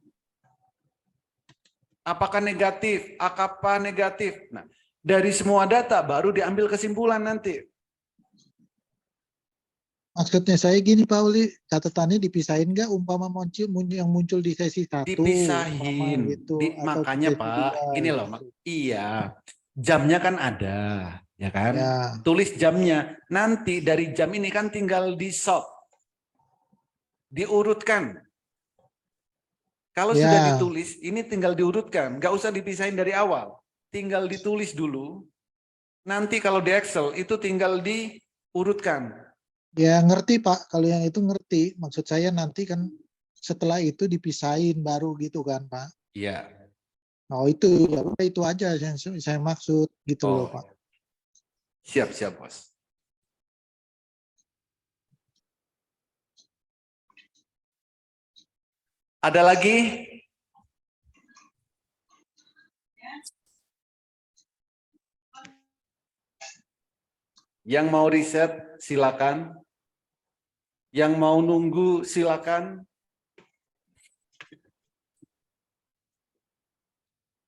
[SPEAKER 1] Apakah negatif? Apa negatif? Nah, dari semua data baru diambil kesimpulan nanti.
[SPEAKER 5] Maksudnya saya gini Pak Uli, catatannya dipisahin nggak umpama yang muncul di sesi 1?
[SPEAKER 1] Dipisahin.
[SPEAKER 5] Gitu,
[SPEAKER 1] Makanya Pak, gini loh. Iya, jamnya kan ada, ya kan?
[SPEAKER 5] Ya.
[SPEAKER 1] Tulis jamnya. Nanti dari jam ini kan tinggal di sort, diurutkan. Kalau sudah ditulis, ini tinggal diurutkan. Nggak usah dipisahin dari awal. Tinggal ditulis dulu. Nanti kalau di Excel itu tinggal diurutkan.
[SPEAKER 5] Ya ngerti Pak, kalau yang itu ngerti. Maksud saya nanti kan setelah itu dipisahin baru gitu kan Pak.
[SPEAKER 1] Iya.
[SPEAKER 5] Oh itu, ya udah itu aja yang saya maksud gitu loh Pak.
[SPEAKER 1] Siap, Bos. Ada lagi? Yang mau riset, silakan. Yang mau nunggu, silakan.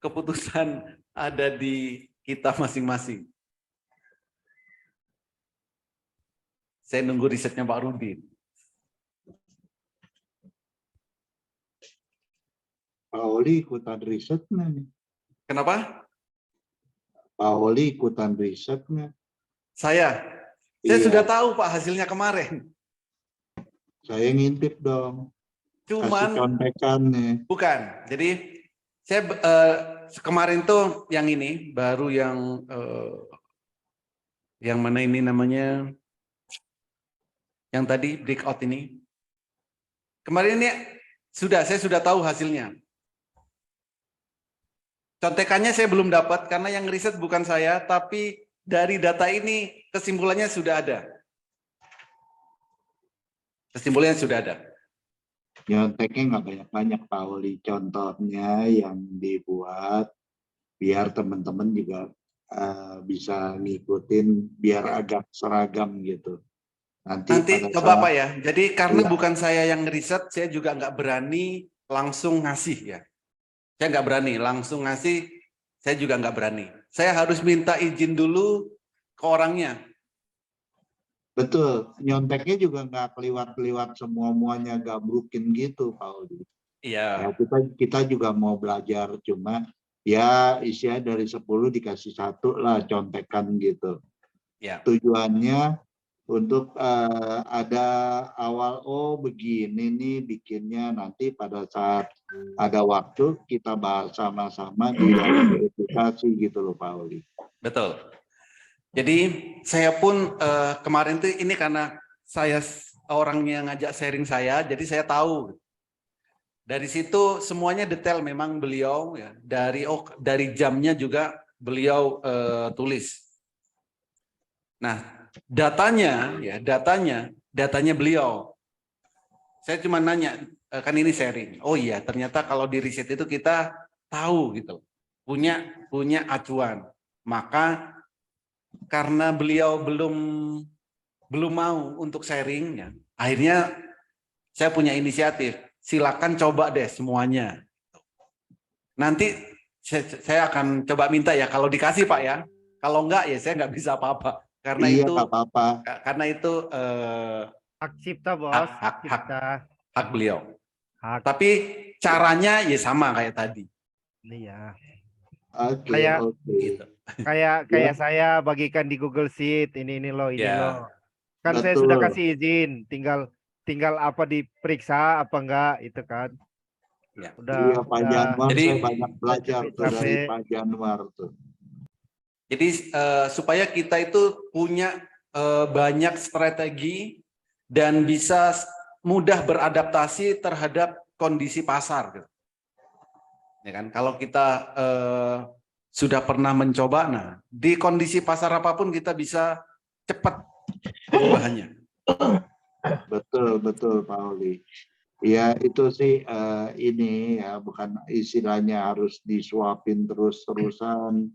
[SPEAKER 1] Keputusan ada di kita masing-masing. Saya nunggu risetnya Pak Rudi.
[SPEAKER 2] Pak Oli ikutan riset nggak nih?
[SPEAKER 1] Kenapa?
[SPEAKER 2] Pak Oli ikutan riset nggak?
[SPEAKER 1] Saya sudah tahu Pak hasilnya kemarin.
[SPEAKER 2] Saya ngintip dong.
[SPEAKER 1] Cuman
[SPEAKER 2] kasih contekan nih.
[SPEAKER 1] Bukan. Jadi saya kemarin tuh yang ini baru yang mana ini namanya, yang tadi breakout ini. Kemarin ini saya sudah tahu hasilnya. Contekannya saya belum dapat karena yang riset bukan saya, tapi dari data ini kesimpulannya sudah ada. Kesimpulannya sudah ada.
[SPEAKER 2] Nyonteknya nggak banyak-banyak Pak Oli. Contohnya yang dibuat biar teman-teman juga bisa ngikutin biar agak seragam gitu. Nanti
[SPEAKER 1] ke Bapak ya. Jadi karena bukan saya yang ngeriset, saya juga nggak berani langsung ngasih ya. Saya nggak berani langsung ngasih, saya juga nggak berani. Saya harus minta izin dulu ke orangnya.
[SPEAKER 2] Betul, nyonteknya juga nggak keliwat-keliwat semua-muanya gabrukin gitu, Pak Odi.
[SPEAKER 1] Iya.
[SPEAKER 2] Ya, kita juga mau belajar, cuma ya isinya dari 10 dikasih 1 lah contekan gitu.
[SPEAKER 1] Ya.
[SPEAKER 2] Tujuannya untuk ada awal, oh begini nih bikinnya, nanti pada saat ada waktu kita bahas sama-sama di dalam edukasi gitu loh Pak Oli.
[SPEAKER 1] Betul. Jadi saya pun kemarin tuh ini karena saya orang yang ngajak sharing saya, jadi saya tahu. Dari situ semuanya detail memang beliau ya, dari jamnya juga beliau tulis. Nah, datanya beliau. Saya cuma nanya, kan ini sharing. Oh iya, ternyata kalau di riset itu kita tahu gitu. Punya acuan. Maka karena beliau belum mau untuk sharing ya, akhirnya saya punya inisiatif. Silakan coba deh semuanya. Nanti saya akan coba minta ya kalau dikasih Pak ya. Kalau enggak ya saya nggak bisa apa-apa. Karena
[SPEAKER 2] iya,
[SPEAKER 1] itu
[SPEAKER 2] apa-apa.
[SPEAKER 1] Karena itu
[SPEAKER 12] hak cipta, Bos.
[SPEAKER 1] Hak beliau.
[SPEAKER 12] Hak.
[SPEAKER 1] Tapi caranya ya sama kayak tadi.
[SPEAKER 12] Iya.
[SPEAKER 2] Oke,
[SPEAKER 12] Kayak
[SPEAKER 2] oke.
[SPEAKER 1] Gitu.
[SPEAKER 12] kayak saya bagikan di Google Sheet ini loh, ini
[SPEAKER 1] Ya.
[SPEAKER 12] loh. Kan saya
[SPEAKER 2] Betul.
[SPEAKER 12] sudah kasih izin, tinggal apa diperiksa apa enggak itu kan.
[SPEAKER 1] Ya.
[SPEAKER 2] Iya, Pak Januar,
[SPEAKER 1] Jadi,
[SPEAKER 2] saya banyak belajar tuh dari
[SPEAKER 12] capek.
[SPEAKER 2] Pak Januar tuh.
[SPEAKER 1] Jadi supaya kita itu punya banyak strategi dan bisa mudah beradaptasi terhadap kondisi pasar. Gitu. Ya kan? Kalau kita sudah pernah mencoba, nah di kondisi pasar apapun kita bisa cepat perubahannya.
[SPEAKER 2] Betul Pak Oli. Ya itu sih ini ya bukan istilahnya harus disuapin terus-terusan.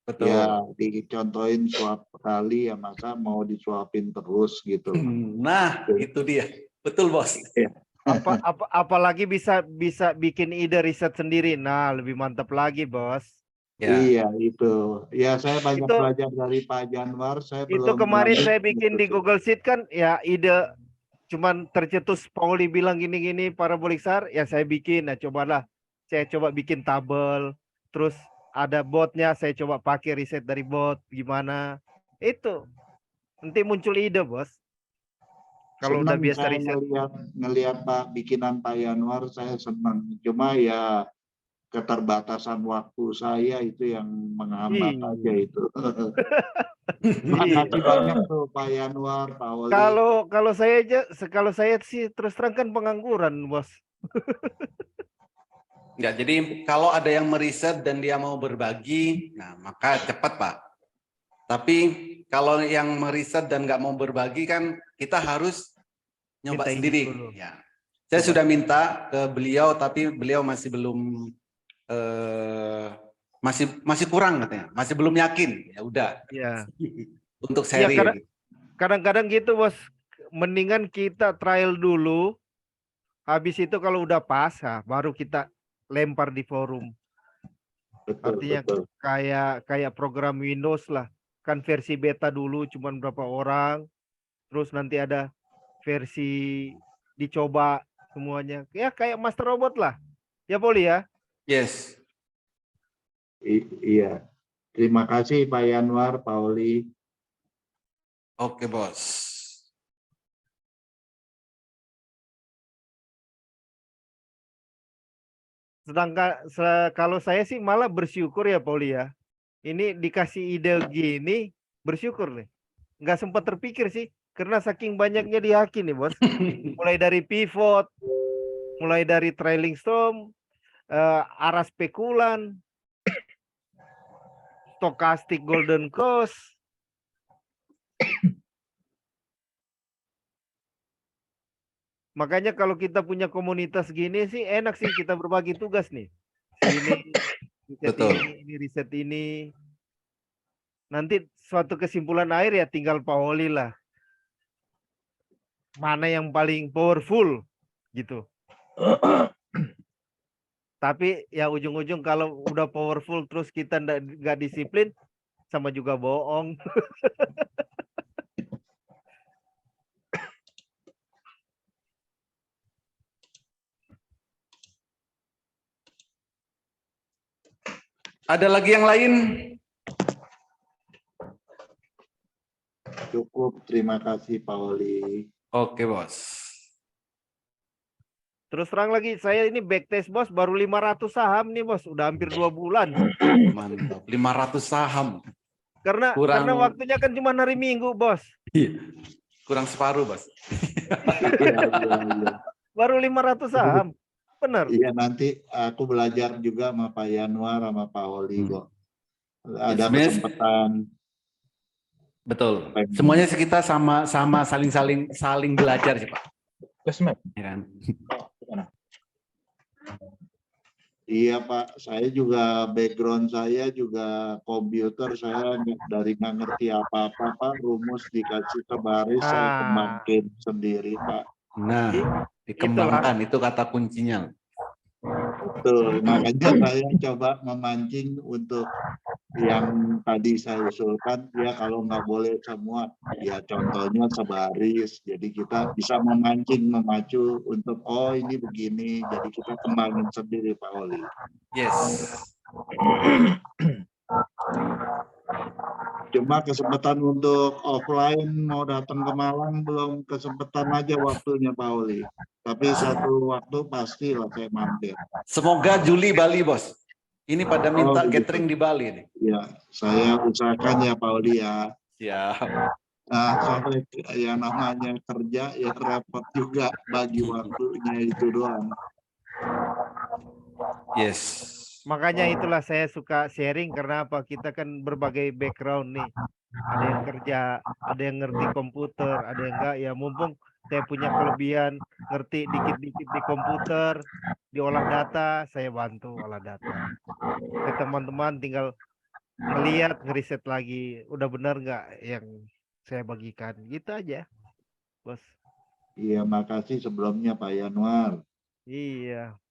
[SPEAKER 1] Betul.
[SPEAKER 2] Ya dicontohin suap sekali ya masa mau disuapin terus gitu.
[SPEAKER 1] Nah itu dia, betul Bos.
[SPEAKER 12] Apalagi bisa bikin ide riset sendiri. Nah, lebih mantap lagi, Bos.
[SPEAKER 1] Ya.
[SPEAKER 2] Iya itu. Ya saya banyak belajar dari Pak Januar. Saya
[SPEAKER 12] Itu
[SPEAKER 2] belum
[SPEAKER 12] kemarin
[SPEAKER 2] berani
[SPEAKER 12] saya bikin di
[SPEAKER 2] gitu.
[SPEAKER 12] Google Sheet kan ya ide cuman tercetus Pauli bilang gini-gini parabolik SAR ya saya bikin. Nah, saya coba bikin tabel. Terus ada botnya saya coba pakai riset dari bot gimana. Itu nanti muncul ide, Bos. Kalau udah
[SPEAKER 2] Senang
[SPEAKER 12] biasa
[SPEAKER 2] saya
[SPEAKER 12] riset.
[SPEAKER 2] ngelihat Pak bikinan Pak Januar, saya senang. Cuma ya keterbatasan waktu saya itu yang menghambat aja itu. Makasih banyak tuh Pak Januar, Pak Oli.
[SPEAKER 12] Kalau saya sih terus terang kan pengangguran, Bos.
[SPEAKER 1] Ya, jadi kalau ada yang meriset dan dia mau berbagi, nah maka cepat Pak. Tapi kalau yang meriset dan nggak mau berbagi kan kita harus nyoba
[SPEAKER 12] Minta
[SPEAKER 1] sendiri.
[SPEAKER 12] dulu.
[SPEAKER 1] Ya. Saya sudah minta ke beliau, tapi beliau masih belum masih kurang katanya, masih belum yakin. Ya udah.
[SPEAKER 12] Ya.
[SPEAKER 1] Untuk
[SPEAKER 12] Ya,
[SPEAKER 1] seri.
[SPEAKER 12] kadang-kadang gitu, Bos. Mendingan kita trial dulu. Habis itu kalau udah pas, baru kita lempar di forum. Artinya kayak program Windows lah. Kan versi beta dulu cuman berapa orang. Terus nanti ada versi dicoba semuanya. Ya kayak Master Robot lah. Ya Poli ya?
[SPEAKER 1] Yes.
[SPEAKER 2] Iya. Terima kasih Pak Januar, Pak Oli.
[SPEAKER 1] Oke, Bos.
[SPEAKER 12] Sedangkan kalau saya sih malah bersyukur ya Pauli ya. Ini dikasih ide gini bersyukur nih. Nggak sempat terpikir sih karena saking banyaknya di Haki nih Bos. Mulai dari pivot, mulai dari trailing storm, arah spekulan, stochastic golden cross. Makanya kalau kita punya komunitas gini sih enak sih kita berbagi tugas nih. Sini riset ini riset ini. Nanti suatu kesimpulan akhir ya tinggal Pak Oli lah. Mana yang paling powerful gitu. Tapi ya ujung-ujung kalau udah powerful terus kita nggak disiplin, sama juga bohong.
[SPEAKER 1] Ada lagi yang lain?
[SPEAKER 2] Cukup, terima kasih Pak Oli.
[SPEAKER 1] Oke, Bos.
[SPEAKER 12] Terus terang lagi, saya ini backtest bos, baru 500 saham nih bos, udah hampir 2 bulan.
[SPEAKER 1] Mantap, 500 saham.
[SPEAKER 12] Karena waktunya kan cuma hari Minggu bos.
[SPEAKER 1] Iya. Kurang separuh, Bos.
[SPEAKER 12] Baru 500 saham, benar.
[SPEAKER 2] Iya, nanti aku belajar juga sama Pak Yanuar sama Pak Oli kok. Ada kesempatan.
[SPEAKER 1] Betul. Semuanya kita sama saling belajar sih, Pak. Ya kan?
[SPEAKER 2] Iya Pak, saya juga background saya juga komputer, saya dari nggak ngerti apa-apa Pak, rumus dikasih ke baris saya kembangin sendiri Pak.
[SPEAKER 1] Nah, dikembangkan itu kata kuncinya.
[SPEAKER 2] Betul, makanya saya coba memancing untuk yang tadi saya usulkan, ya kalau nggak boleh semua, ya contohnya sebaris, jadi kita bisa memancing, memacu untuk, oh ini begini, jadi kita kembangin sendiri Pak Oli.
[SPEAKER 1] Yes.
[SPEAKER 2] Cuma kesempatan untuk offline mau datang ke Malang belum kesempatan aja waktunya Pak Oli. Tapi satu waktu pasti lah saya mampir.
[SPEAKER 1] Semoga Juli Bali, Bos. Ini pada minta catering di Bali nih.
[SPEAKER 2] Ya, saya usahakan ya Pak Oli ya.
[SPEAKER 1] Siap.
[SPEAKER 2] Nah, sampai yang namanya kerja ya repot juga bagi waktunya itu doang.
[SPEAKER 1] Yes.
[SPEAKER 12] Makanya itulah saya suka sharing karena apa? Kita kan berbagai background nih. Ada yang kerja, ada yang ngerti komputer, ada yang enggak. Ya mumpung saya punya kelebihan ngerti dikit-dikit di komputer, diolah data, saya bantu olah data. Ke teman-teman tinggal ngeliat, ngeriset lagi, udah benar nggak yang saya bagikan, gitu aja, Bos.
[SPEAKER 2] Iya, makasih sebelumnya Pak Yanuar.
[SPEAKER 12] Iya.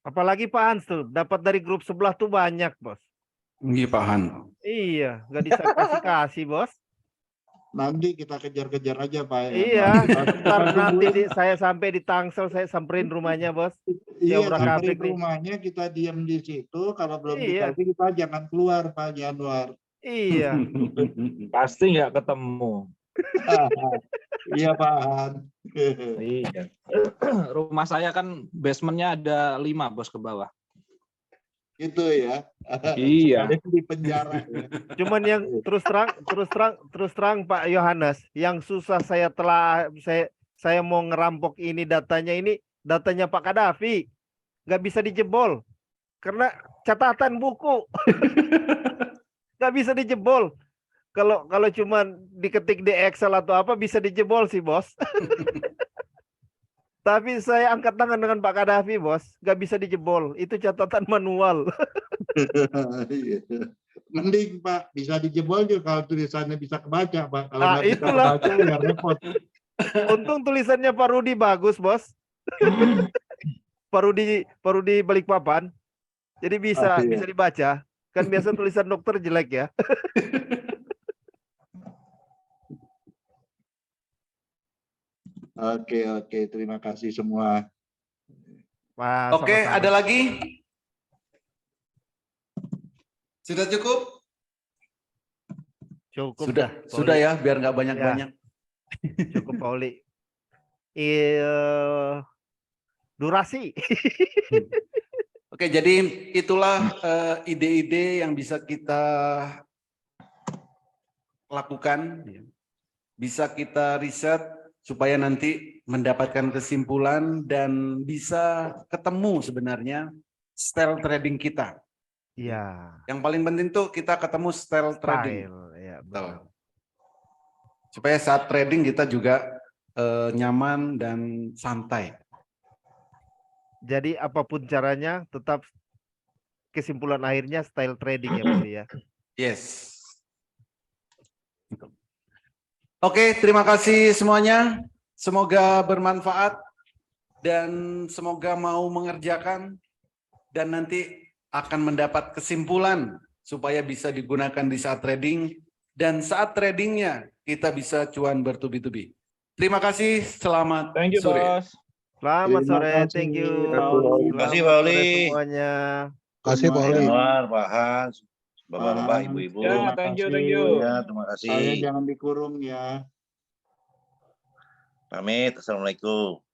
[SPEAKER 12] Apalagi Pak Hans tuh, dapat dari grup sebelah tuh banyak, Bos.
[SPEAKER 1] Iya, Pak Han.
[SPEAKER 12] Iya, nggak kasih Bos.
[SPEAKER 2] Nanti kita kejar-kejar aja Pak.
[SPEAKER 12] Iya, ntar nanti saya sampai di Tangsel, saya samperin rumahnya Bos.
[SPEAKER 2] Iya, samperin rumahnya, kita diam di situ, kalau belum dikasih kita jangan keluar Pak Yanuar.
[SPEAKER 12] Iya.
[SPEAKER 9] Pasti nggak ketemu.
[SPEAKER 2] Iya Pak Han.
[SPEAKER 9] Iya. Rumah saya kan basementnya ada 5 Bos ke bawah.
[SPEAKER 2] Gitu ya.
[SPEAKER 9] Iya.
[SPEAKER 2] Di penjara. Ya.
[SPEAKER 12] Cuman yang terus terang Pak Yohanes, yang susah saya saya mau ngerampok ini datanya Pak Kadafi, nggak bisa dijebol karena catatan buku, nggak bisa dijebol. Kalau cuman diketik di Excel atau apa bisa dijebol sih Bos. Tapi saya angkat tangan dengan Pak Kadafi, Bos. Nggak bisa dijebol. Itu catatan manual.
[SPEAKER 2] Mending, Pak. Bisa dijebol juga kalau tulisannya bisa kebaca, Pak. Kalau nggak bisa
[SPEAKER 12] itulah.
[SPEAKER 2] kebaca, ya repot.
[SPEAKER 12] Untung tulisannya Pak Rudi bagus, Bos. Pak Rudi Balikpapan. Jadi bisa dibaca. Kan biasa tulisan dokter jelek ya.
[SPEAKER 2] Oke, terima kasih semua.
[SPEAKER 1] Oke, ada lagi? Sudah cukup?
[SPEAKER 12] Cukup.
[SPEAKER 1] Sudah ya, biar nggak banyak-banyak.
[SPEAKER 12] Cukup, Pauli. Durasi.
[SPEAKER 1] Oke, jadi itulah ide-ide yang bisa kita lakukan, bisa kita riset, supaya nanti mendapatkan kesimpulan dan bisa ketemu sebenarnya style trading kita.
[SPEAKER 12] Iya.
[SPEAKER 1] Yang paling penting tuh kita ketemu style trading.
[SPEAKER 12] Ya,
[SPEAKER 1] betul. Supaya saat trading kita juga nyaman dan santai.
[SPEAKER 12] Jadi apapun caranya tetap kesimpulan akhirnya style trading ya, Beli ya.
[SPEAKER 1] Yes. Oke, terima kasih semuanya. Semoga bermanfaat dan semoga mau mengerjakan dan nanti akan mendapat kesimpulan supaya bisa digunakan di saat trading, dan saat tradingnya kita bisa cuan bertubi-tubi. Terima kasih, selamat
[SPEAKER 9] Thank you,
[SPEAKER 1] sore.
[SPEAKER 9] Bos.
[SPEAKER 12] Selamat
[SPEAKER 2] Terima
[SPEAKER 12] sore,
[SPEAKER 2] kasih,
[SPEAKER 12] thank you.
[SPEAKER 2] Pak Oli.
[SPEAKER 4] Terima kasih,
[SPEAKER 12] Selamat
[SPEAKER 4] Pak
[SPEAKER 12] sore
[SPEAKER 4] Oli.
[SPEAKER 12] semuanya.
[SPEAKER 5] Kasih Pak Oli.
[SPEAKER 4] Anwar, Pak Hans, Bapak-bapak,
[SPEAKER 2] Pak,
[SPEAKER 4] Ibu-ibu.
[SPEAKER 9] Ya,
[SPEAKER 2] terima
[SPEAKER 9] thank you,
[SPEAKER 2] kasih.
[SPEAKER 9] thank you.
[SPEAKER 4] Ya, terima kasih.
[SPEAKER 2] Kalian jangan dikurung ya.
[SPEAKER 4] Pamit. Assalamualaikum.